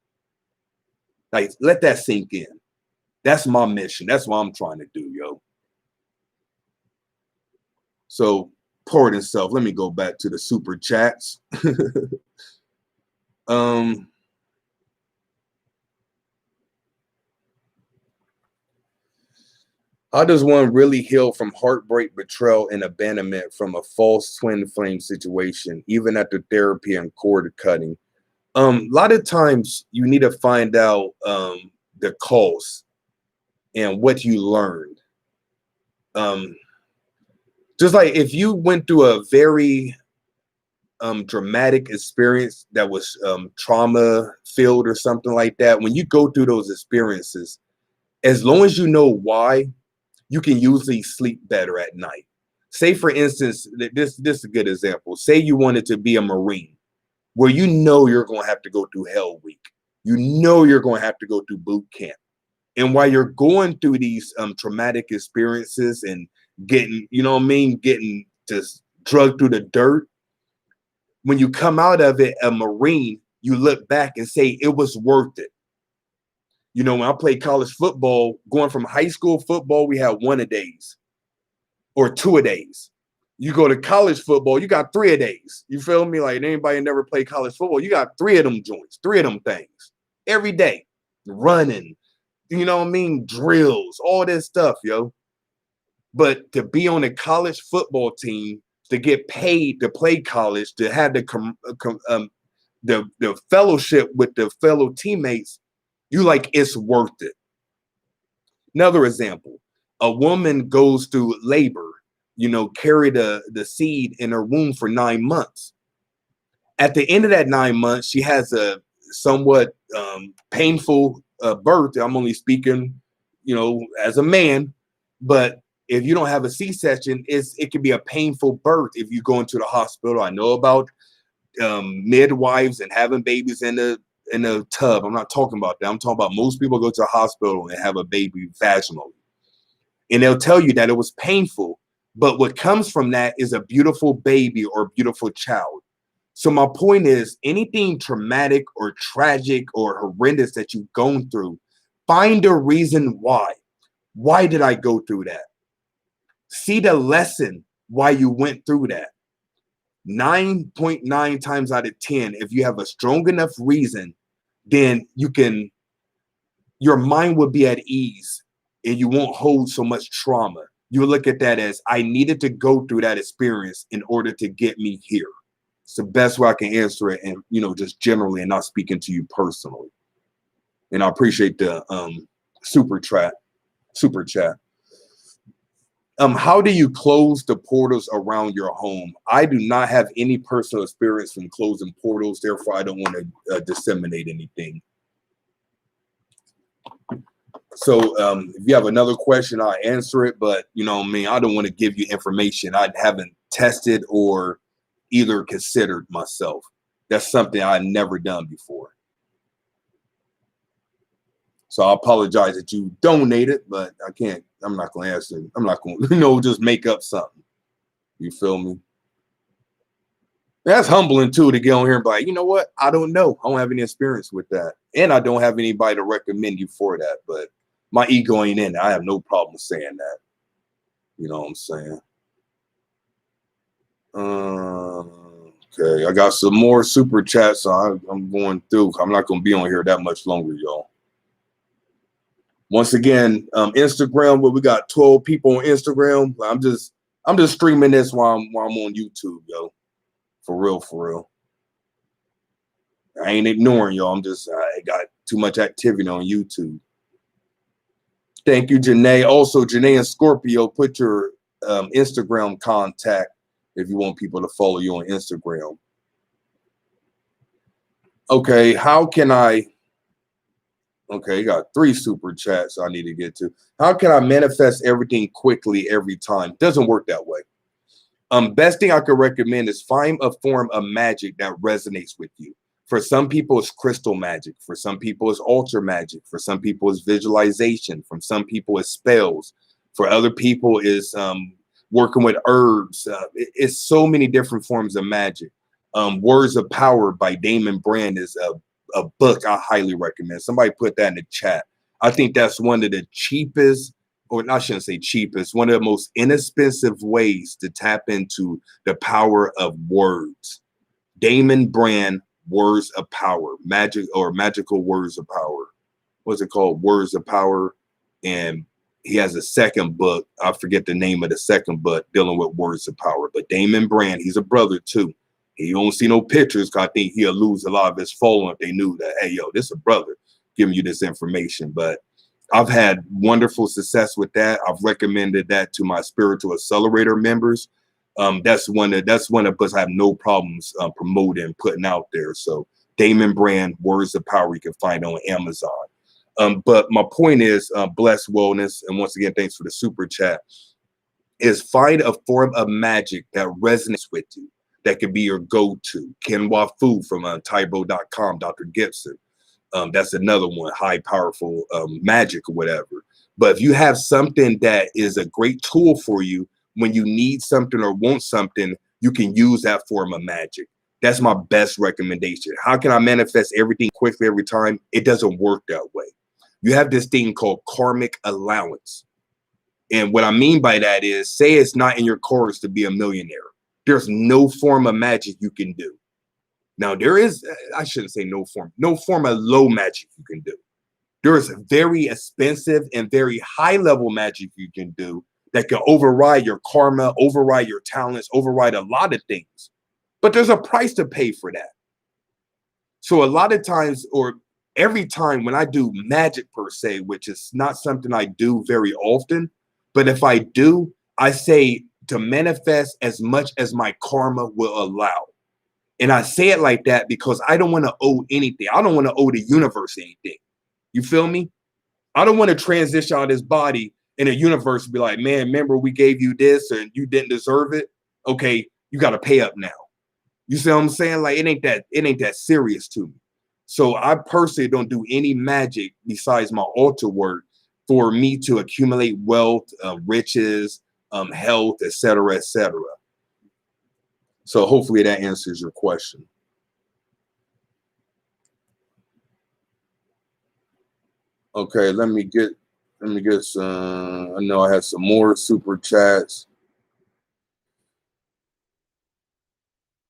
Like, let that sink in. That's my mission. That's what I'm trying to do, yo. So, pardon self. Let me go back to the super chats. How does one really heal from heartbreak, betrayal, and abandonment from a false twin flame situation, even after therapy and cord cutting? A lot of times you need to find out the cause and what you learned. Just like if you went through a very dramatic experience that was trauma filled or something like that, when you go through those experiences, as long as you know why, you can usually sleep better at night. Say, for instance, this is a good example. Say you wanted to be a Marine, where you know you're going to have to go through Hell Week. You know you're going to have to go through boot camp. And while you're going through these traumatic experiences and getting, you know what I mean, getting just drugged through the dirt, when you come out of it, a Marine, you look back and say, it was worth it. You know, when I played college football, going from high school football, we had 1 a days or 2 a days. You go to college football, you got 3 a days. You feel me? Like anybody never played college football, you got 3 of them joints, 3 of them things every day, running, you know what I mean? Drills, all this stuff, yo. But to be on a college football team, to get paid to play college, to have the fellowship with the fellow teammates, you like, it's worth it. Another example, a woman goes through labor, you know, carry the seed in her womb for 9 months. At the end of that 9 months, she has a somewhat painful birth. I'm only speaking, you know, as a man, but if you don't have a C-section, it can be a painful birth if you go into the hospital. I know about midwives and having babies in a tub. I'm not talking about that. I'm talking about most people go to the hospital and have a baby vaginally. And they'll tell you that it was painful, but what comes from that is a beautiful baby or beautiful child. So my point is, anything traumatic or tragic or horrendous that you've gone through, find a reason why. Why did I go through that? See the lesson why you went through that. 9.9 times out of 10, if you have a strong enough reason, then your mind will be at ease and you won't hold so much trauma. You will look at that as, I needed to go through that experience in order to get me here. It's the best way I can answer it, and you know, just generally, and not speaking to you personally. And I appreciate the super chat. How do you close the portals around your home? I do not have any personal experience from closing portals, therefore I don't want to disseminate anything. So if you have another question, I'll answer it, but you know what I mean, I don't want to give you information I haven't tested or either considered myself. That's something I've never done before. So I apologize that you donated, but I'm not going to answer. I'm not going to, just make up something. You feel me? That's humbling too, to get on here and be like, you know what? I don't know. I don't have any experience with that. and I don't have anybody to recommend you for that. But my ego ain't in it. I have no problem saying that. You know what I'm saying? Okay, I got some more super chats. So I'm going through. I'm not going to be on here that much longer, y'all. Once again, Instagram. Well, we got 12 people on Instagram. I'm just streaming this while I'm on YouTube, yo. For real, for real. I ain't ignoring y'all. I got too much activity on YouTube. Thank you, Janae. Also, Janae and Scorpio, put your Instagram contact if you want people to follow you on Instagram. Okay, how can I? Okay, you got 3 super chats I need to get to. How can I manifest everything quickly every time? Doesn't work that way. Best thing I could recommend is find a form of magic that resonates with you. For some people, it's crystal magic. For some people, it's altar magic. For some people, it's visualization. For some people, it's spells. For other people, it's working with herbs. It's so many different forms of magic. Words of Power by Damon Brand is a book I highly recommend. Somebody put that in the chat. I think that's one of the cheapest, or I shouldn't say cheapest, one of the most inexpensive ways to tap into the power of words. Damon Brand, Words of Power, magical words of power. What's it called? Words of Power. And he has a second book. I forget the name of the second book dealing with words of power. But Damon Brand, he's a brother too. He don't see no pictures because I think he'll lose a lot of his following if they knew that, hey, yo, this is a brother giving you this information. But I've had wonderful success with that. I've recommended that to my Spiritual Accelerator members. That's one of books I have no problems promoting, putting out there. So Damon Brand, Words of Power, you can find on Amazon. But my point is, bless wellness, and once again, thanks for the super chat, is find a form of magic that resonates with you, that could be your go-to. Kenwa Fu from Tybo.com, Dr. Gibson. That's another one, high powerful magic or whatever. But if you have something that is a great tool for you when you need something or want something, you can use that form of magic. That's my best recommendation. How can I manifest everything quickly every time? It doesn't work that way. You have this thing called karmic allowance. And what I mean by that is, say it's not in your cards to be a millionaire. There's no form of magic you can do. Now, there is, I shouldn't say no form of low magic you can do. There is very expensive and very high level magic you can do that can override your karma, override your talents, override a lot of things. But there's a price to pay for that. So a lot of times, or every time when I do magic per se, which is not something I do very often, but if I do, I say to manifest as much as my karma will allow. And I say it like that because I don't want to owe anything. I don't want to owe the universe anything. You feel me? I don't want to transition out of this body in a universe and be like, man, remember we gave you this and you didn't deserve it. Okay, you got to pay up now. You see what I'm saying? Like it ain't that serious to me. So I personally don't do any magic besides my altar work for me to accumulate wealth, riches, health, etc., etc. So hopefully that answers your question. Okay, let me get some. I know I had some more super chats.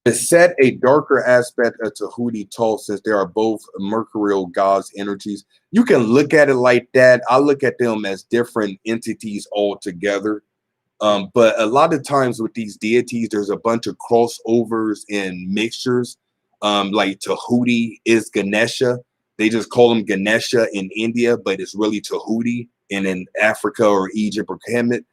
To set a darker aspect of Tahuti Tall, since they are both mercurial gods energies. You can look at it like that. I look at them as different entities altogether. But a lot of times with these deities, there's a bunch of crossovers and mixtures. Like Tahuti is Ganesha. They just call him Ganesha in India, but it's really Tahuti. And in Africa or Egypt or Kemet,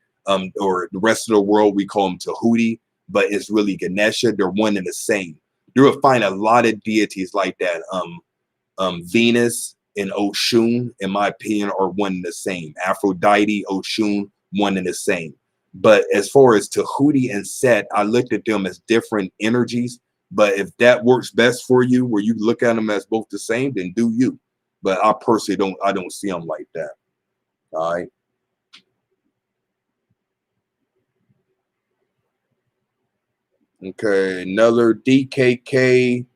or the rest of the world, we call him Tahuti, but it's really Ganesha. They're one and the same. You will find a lot of deities like that. Venus and Oshun, in my opinion, are one and the same. Aphrodite, Oshun, one and the same. But as far as Tahuti and Set, I looked at them as different energies. But if that works best for you, where you look at them as both the same, then do you. But I personally don't see them like that. All right. Okay, another DKK.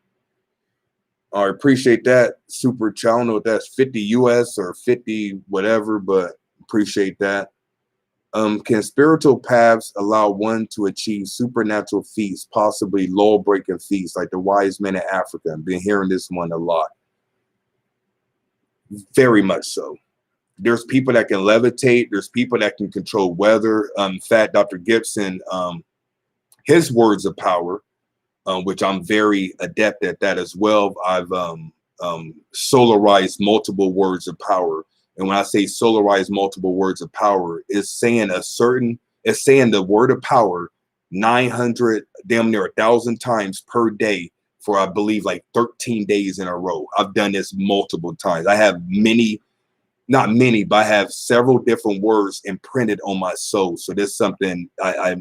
I appreciate that super chat. I don't know if that's 50 US or 50 whatever, but appreciate that. Can spiritual paths allow one to achieve supernatural feats, possibly law-breaking feats like the wise men in Africa? I've been hearing this one a lot. Very much so. There's people that can levitate. There's people that can control weather. In fact, Dr. Gibson, his words of power, which I'm very adept at that as well. I've solarized multiple words of power. And when I say solarize multiple words of power, it's saying it's saying the word of power 900, damn near 1,000 times per day for, I believe, like 13 days in a row. I've done this multiple times. I have not many, but I have several different words imprinted on my soul. So there's something I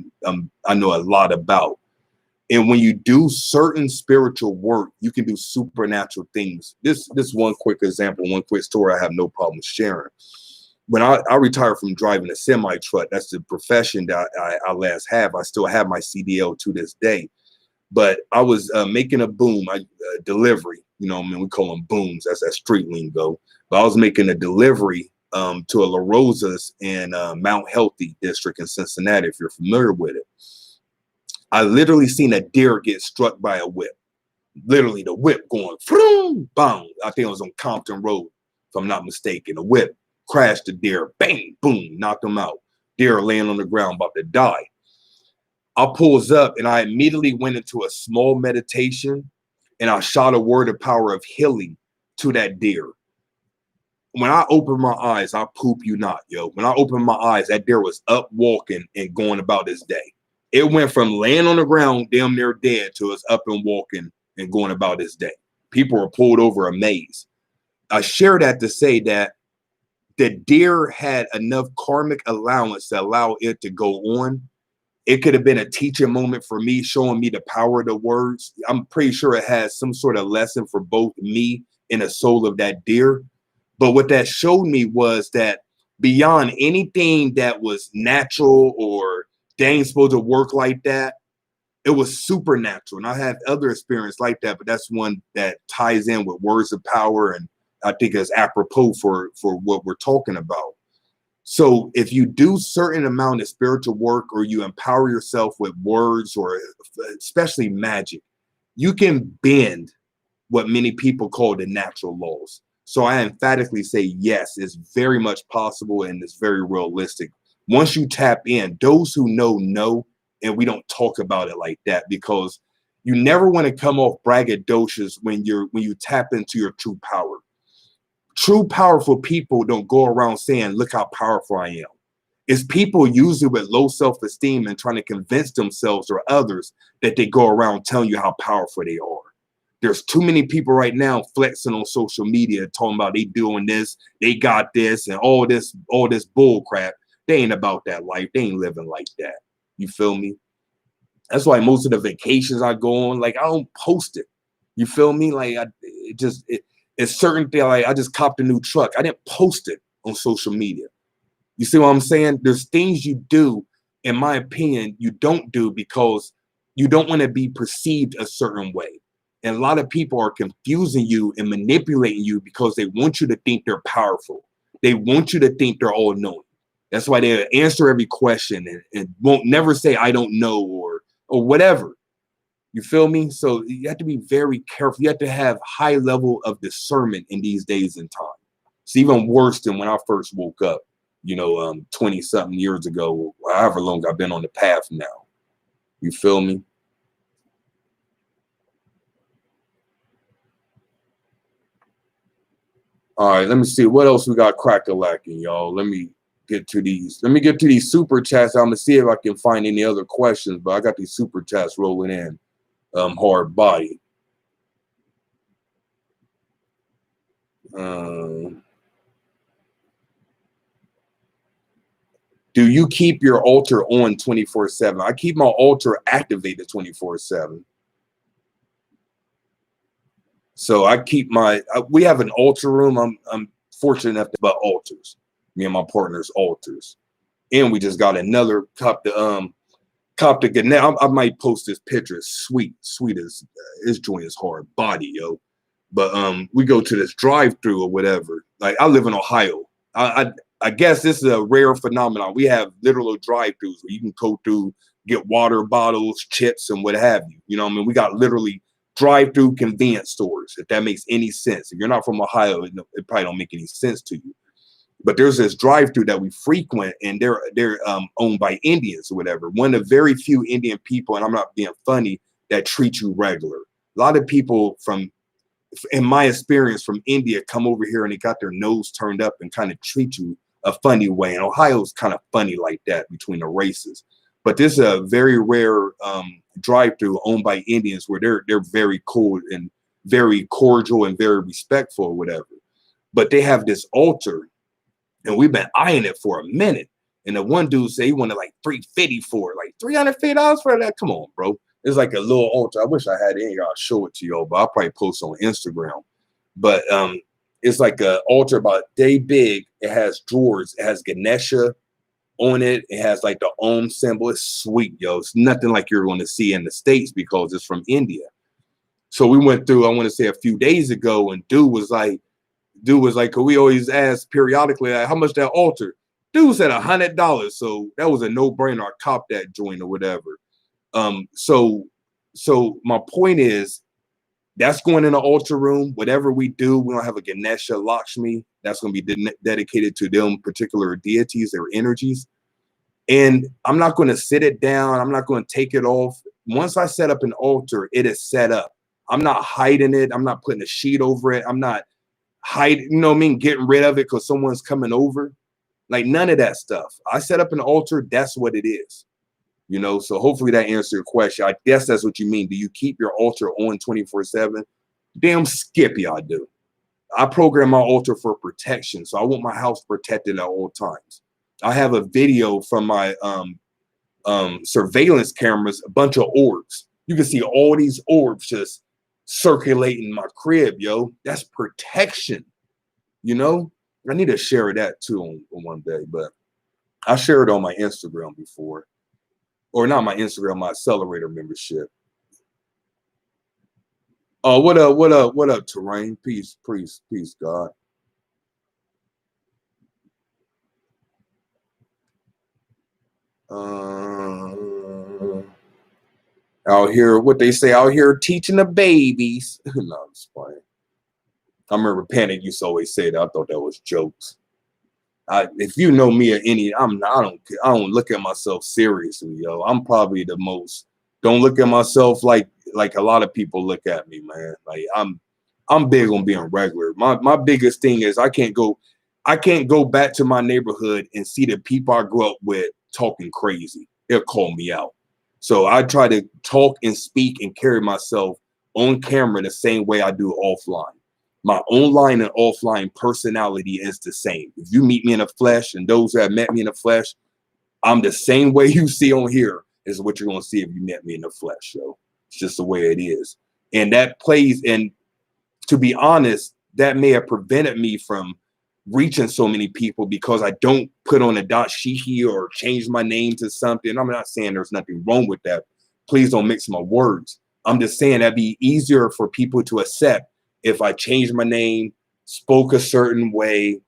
know a lot about. And when you do certain spiritual work, you can do supernatural things. This one quick example, one quick story I have no problem sharing. When I retired from driving a semi truck, that's the profession that I last have. I still have my CDL to this day. But I was making a boom, delivery. You know, I mean, we call them booms. That's that street lingo. But I was making a delivery to a La Rosa's in Mount Healthy district in Cincinnati, if you're familiar with it. I literally seen a deer get struck by a whip. Literally, the whip going, boom, bang. I think it was on Compton Road, if I'm not mistaken. The whip crashed the deer, bang, boom, knocked him out. Deer laying on the ground, about to die. I pulls up, and I immediately went into a small meditation, and I shot a word of power of healing to that deer. When I opened my eyes, I poop you not, yo. When I opened my eyes, that deer was up walking and going about his day. It went from laying on the ground, damn near dead, to us up and walking and going about his day. People were pulled over amazed. I share that to say that the deer had enough karmic allowance to allow it to go on. It could have been a teaching moment for me, showing me the power of the words. I'm pretty sure it has some sort of lesson for both me and the soul of that deer. But what that showed me was that beyond anything that was natural or they ain't supposed to work like that, it was supernatural. And I have other experience like that, but that's one that ties in with words of power, and I think is apropos for what we're talking about. So if you do certain amount of spiritual work, or you empower yourself with words, or especially magic, you can bend what many people call the natural laws. So I emphatically say yes, it's very much possible, and it's very realistic. Once you tap in, those who know, and we don't talk about it like that, because you never want to come off braggadocious when you tap into your true power. True powerful people don't go around saying, look how powerful I am. It's people usually with low self-esteem and trying to convince themselves or others that they go around telling you how powerful they are. There's too many people right now flexing on social media, talking about they doing this, they got this, and all this bull crap. They ain't about that life. They ain't living like that. You feel me? That's why most of the vacations I go on, like, I don't post it. You feel me? Like, it's certain thing. Like, I just copped a new truck. I didn't post it on social media. You see what I'm saying? There's things you do, in my opinion, you don't do because you don't want to be perceived a certain way. And a lot of people are confusing you and manipulating you because they want you to think they're powerful. They want you to think they're all knowing. That's why they answer every question and won't never say, I don't know, or whatever. You feel me? So you have to be very careful. You have to have high level of discernment in these days and time. It's even worse than when I first woke up, 20 something years ago, however long I've been on the path now. You feel me? All right, let me see what else we got crack-a-lacking, y'all. Let me get to these super chats. I'm gonna see if I can find any other questions, but I got these super chats rolling in. Hard body. Do you keep your altar on 24/7? I keep my altar activated 24/7. So I keep we have an altar room. I'm fortunate enough to buy altars. Me and my partner's altars. And we just got another Coptic now. I might post this picture. Sweet as his joint is hard body, yo. But we go to this drive-through or whatever. Like I live in Ohio. I guess this is a rare phenomenon. We have literal drive-throughs where you can go through, get water bottles, chips, and what have you. You know what I mean? We got literally drive-through convenience stores, if that makes any sense. If you're not from Ohio, it probably don't make any sense to you. But there's this drive-through that we frequent, and they're owned by Indians or whatever. One of very few Indian people, and I'm not being funny, that treat you regular. A lot of people from, in my experience, from India come over here and they got their nose turned up and kind of treat you a funny way. And Ohio's kind of funny like that between the races. But this is a very rare drive-through owned by Indians where they're very cool and very cordial and very respectful or whatever. But they have this altar, and we've been eyeing it for a minute. And the one dude said he wanted like $350 for it, like $350 for that. Come on, bro. It's like a little altar. I wish I had it in here. I'll show it to y'all, but I'll probably post on Instagram. But it's like an altar about day big. It has drawers. It has Ganesha on it. It has like the Om symbol. It's sweet, yo. It's nothing like you're going to see in the States because it's from India. So we went through, I want to say a few days ago, and dude was like, cause we always ask periodically, like, how much that altar? Dude said $100. So that was a no-brainer. I copped that joint or whatever. So my point is, that's going in the altar room. Whatever we do, we don't have a Ganesha Lakshmi. That's going to be dedicated to them particular deities, their energies. And I'm not going to sit it down. I'm not going to take it off. Once I set up an altar, it is set up. I'm not hiding it. I'm not putting a sheet over it. I'm not hiding, you know what I mean, getting rid of it because someone's coming over. Like none of that stuff. I set up an altar. That's what it is. You know, so hopefully that answers your question. I guess that's what you mean. Do you keep your altar on 24/7? Damn skippy, I do. I program my altar for protection. So I want my house protected at all times. I have a video from my surveillance cameras, a bunch of orbs. You can see all these orbs just circulating my crib, yo. That's protection. You know, I need to share that too on one day, but I shared it on my Instagram before. Or not my Instagram, my accelerator membership. Oh, what up, Terrain? Peace, God. Out here, what they say out here teaching the babies. No, I'm just playing. I remember Panic used to always say that. I thought that was jokes. If you know me or any, I don't look at myself seriously, yo. I'm probably the most, don't look at myself like a lot of people look at me, man. Like I'm big on being regular. My biggest thing is I can't go back to my neighborhood and see the people I grew up with talking crazy. They'll call me out. So I try to talk and speak and carry myself on camera the same way I do offline. My online and offline personality is the same. If you meet me in the flesh, and those that have met me in the flesh, I'm the same way you see on here is what you're going to see if you met me in the flesh. So it's just the way it is. And that plays, and to be honest, that may have prevented me from reaching so many people because I don't put on a dashiki or change my name to something. I'm not saying there's nothing wrong with that. Please don't mix my words. I'm just saying that'd be easier for people to accept if I changed my name, spoke a certain way.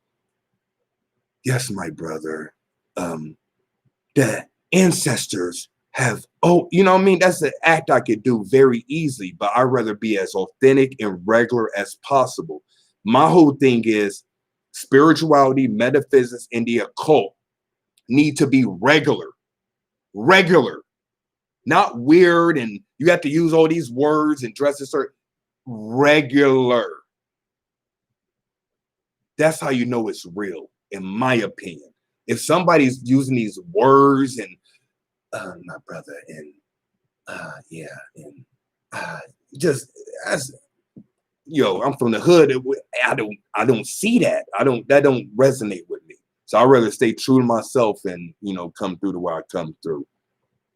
Yes, my brother. The ancestors have, you know what I mean? That's an act I could do very easily, but I'd rather be as authentic and regular as possible. My whole thing is spirituality, metaphysics, and the occult need to be regular, not weird. And you have to use all these words and dress a certain regular. That's how you know it's real, in my opinion. If somebody's using these words and my brother and just as I'm from the hood. I don't see that. That don't resonate with me. So I'd rather stay true to myself and come through the way I come through.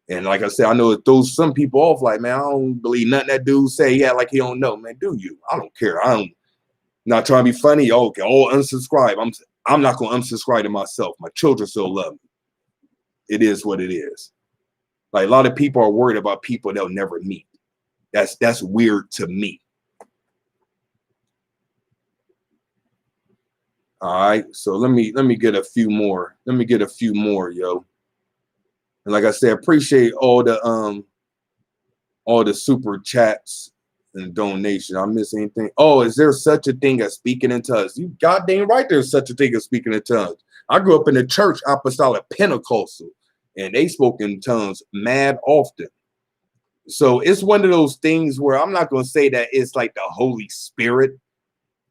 And like I said, I know it throws some people off. Like, man, I don't believe nothing that dude say. Yeah, like he don't know, man. Do you? I don't care. Not trying to be funny. Okay, all unsubscribe. I'm not gonna unsubscribe to myself. My children still love me. It is what it is. Like a lot of people are worried about people they'll never meet. That's weird to me. All right, so let me get a few more. Let me get a few more, yo. And like I said, appreciate all the super chats and donations. I miss anything? Oh, is there such a thing as speaking in tongues? You goddamn right, there's such a thing as speaking in tongues. I grew up in the church apostolic Pentecostal, and they spoke in tongues mad often. So it's one of those things where I'm not going to say that it's like the Holy Spirit.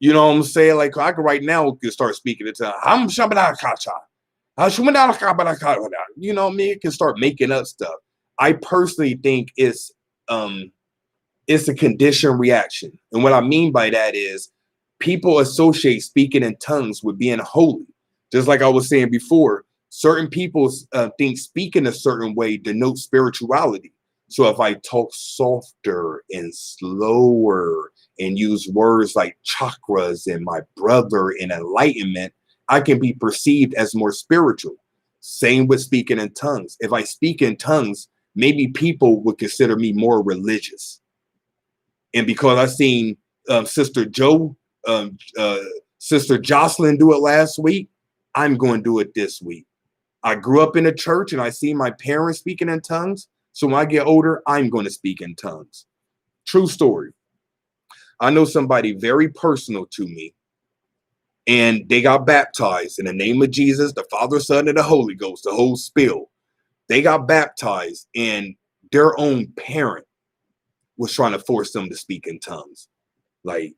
You know what I'm saying? Like I could right now could start speaking in tongues. You know what I mean? It can start making up stuff. I personally think it's a conditioned reaction. And what I mean by that is people associate speaking in tongues with being holy. Just like I was saying before, certain people think speaking a certain way denotes spirituality. So if I talk softer and slower and use words like chakras and my brother and enlightenment, I can be perceived as more spiritual. Same with speaking in tongues. If I speak in tongues, maybe people would consider me more religious. And because I seen Sister Joe, Sister Jocelyn do it last week, I'm going to do it this week. I grew up in a church and I see my parents speaking in tongues. So when I get older, I'm going to speak in tongues. True story. I know somebody very personal to me, and they got baptized in the name of Jesus, the Father, Son, and the Holy Ghost, the whole spill. They got baptized, and their own parent was trying to force them to speak in tongues. Like,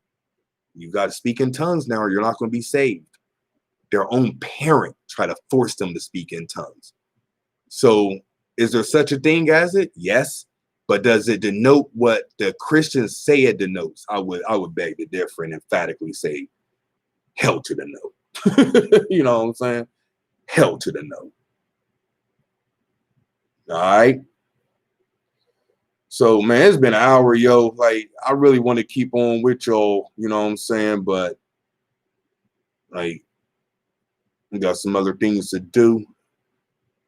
you got to speak in tongues now or you're not going to be saved. Their own parent tried to force them to speak in tongues. So is there such a thing as it? Yes. But does it denote what the Christians say it denotes? I would beg to differ and emphatically say hell to the no. You know what I'm saying? Hell to the no. All right. So man, it's been an hour, yo. Like I really want to keep on with y'all, you know what I'm saying? But like we got some other things to do.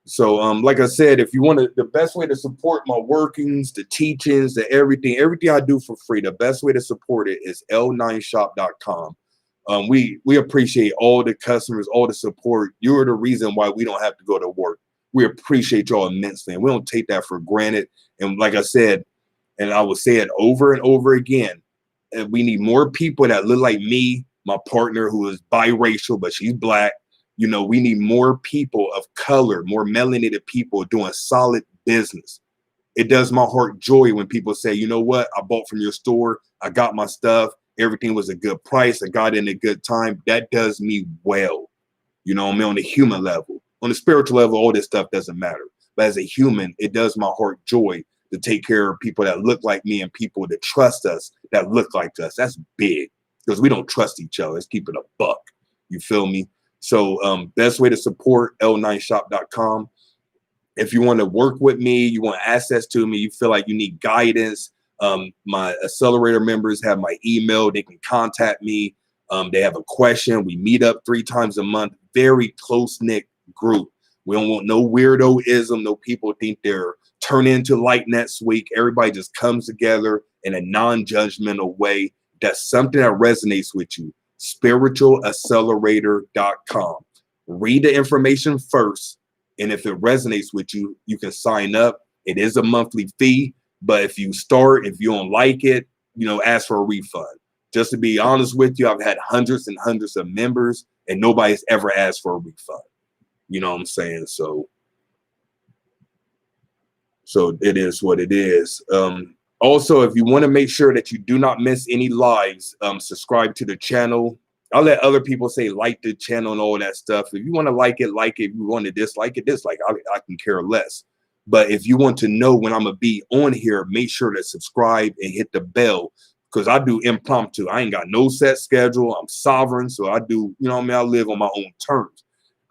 So like I said, if you want to, the best way to support my workings, the teachings, the everything I do for free, the best way to support it is l9shop.com. We appreciate all the customers, all the support. You're the reason why we don't have to go to work. We appreciate y'all immensely, and we don't take that for granted. And like I said, and I will say it over and over again, we need more people that look like me, my partner who is biracial, but she's black. You know, we need more people of color, more melanated people doing solid business. It does my heart joy when people say, you know what, I bought from your store, I got my stuff, everything was a good price, I got in a good time. That does me well. You know what I mean? On the human level. On the spiritual level, all this stuff doesn't matter. But as a human, it does my heart joy to take care of people that look like me and people that trust us, that look like us. That's big because we don't trust each other. Let's keep it a buck. You feel me? So best way to support l9shop.com. If you want to work with me, you want access to me, you feel like you need guidance, my accelerator members have my email. They can contact me. They have a question. We meet up 3 times a month. Very close-knit group. We don't want no weirdoism. No people think they're turn into light next week. Everybody just comes together in a non-judgmental way. That's something that resonates with you. Spiritualaccelerator.com. Read the information first. And if it resonates with you, you can sign up. It is a monthly fee. But if you start, if you don't like it, you know, ask for a refund. Just to be honest with you, I've had hundreds and hundreds of members and nobody's ever asked for a refund. You know what I'm saying? So it is what it is. Also, if you want to make sure that you do not miss any lives, subscribe to the channel. I'll let other people say like the channel and all that stuff. If you want to like it, like it. If you want to dislike it, dislike it. I can care less. But if you want to know when I'm going to be on here, make sure to subscribe and hit the bell because I do impromptu. I ain't got no set schedule. I'm sovereign. So I do, you know what I mean? I live on my own terms.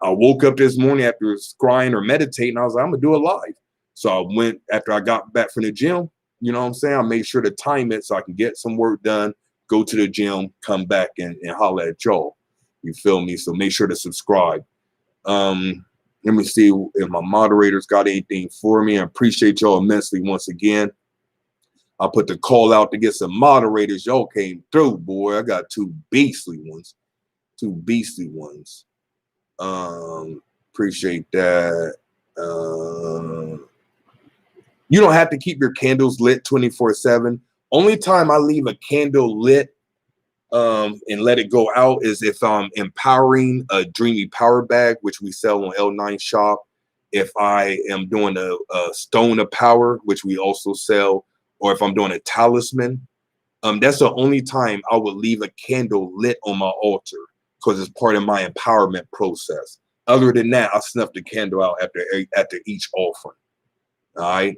I woke up this morning after scrying or meditating. I was like, I'm going to do it live. So I went after I got back from the gym. You know what I'm saying? I made sure to time it so I can get some work done, go to the gym, come back and holler at y'all. You feel me? So make sure to subscribe. Let me see if my moderators got anything for me. I appreciate y'all immensely once again. I put the call out to get some moderators. Y'all came through, boy. I got 2 beastly ones. Two beastly ones. Appreciate that. You don't have to keep your candles lit 24/7. Only time I leave a candle lit and let it go out is if I'm empowering a Dreamy Power Bag, which we sell on L9 Shop. If I am doing a Stone of Power, which we also sell, or if I'm doing a talisman, that's the only time I would leave a candle lit on my altar because it's part of my empowerment process. Other than that, I snuff the candle out after each offering. All right.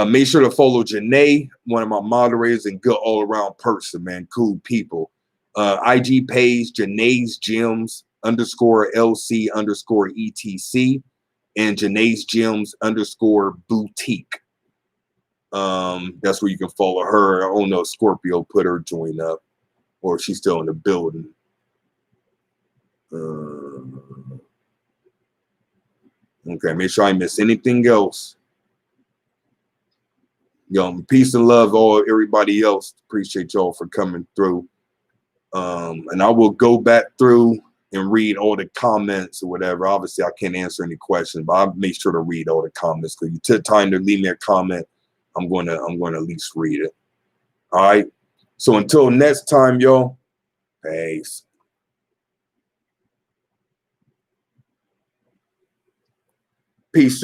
Make sure to follow Janae, one of my moderators, and good all-around person, man. Cool people. IG page, Janae's Gems _LC_ETC and Janae's Gems _boutique. That's where you can follow her. I don't know if Scorpio put her join up or if she's still in the building. Okay, make sure I miss anything else. Yo, peace and love, everybody else. Appreciate y'all for coming through. And I will go back through and read all the comments or whatever. Obviously, I can't answer any questions, but I'll make sure to read all the comments because you took time to leave me a comment. I'm going to at least read it. All right. So until next time, y'all. Peace. Peace.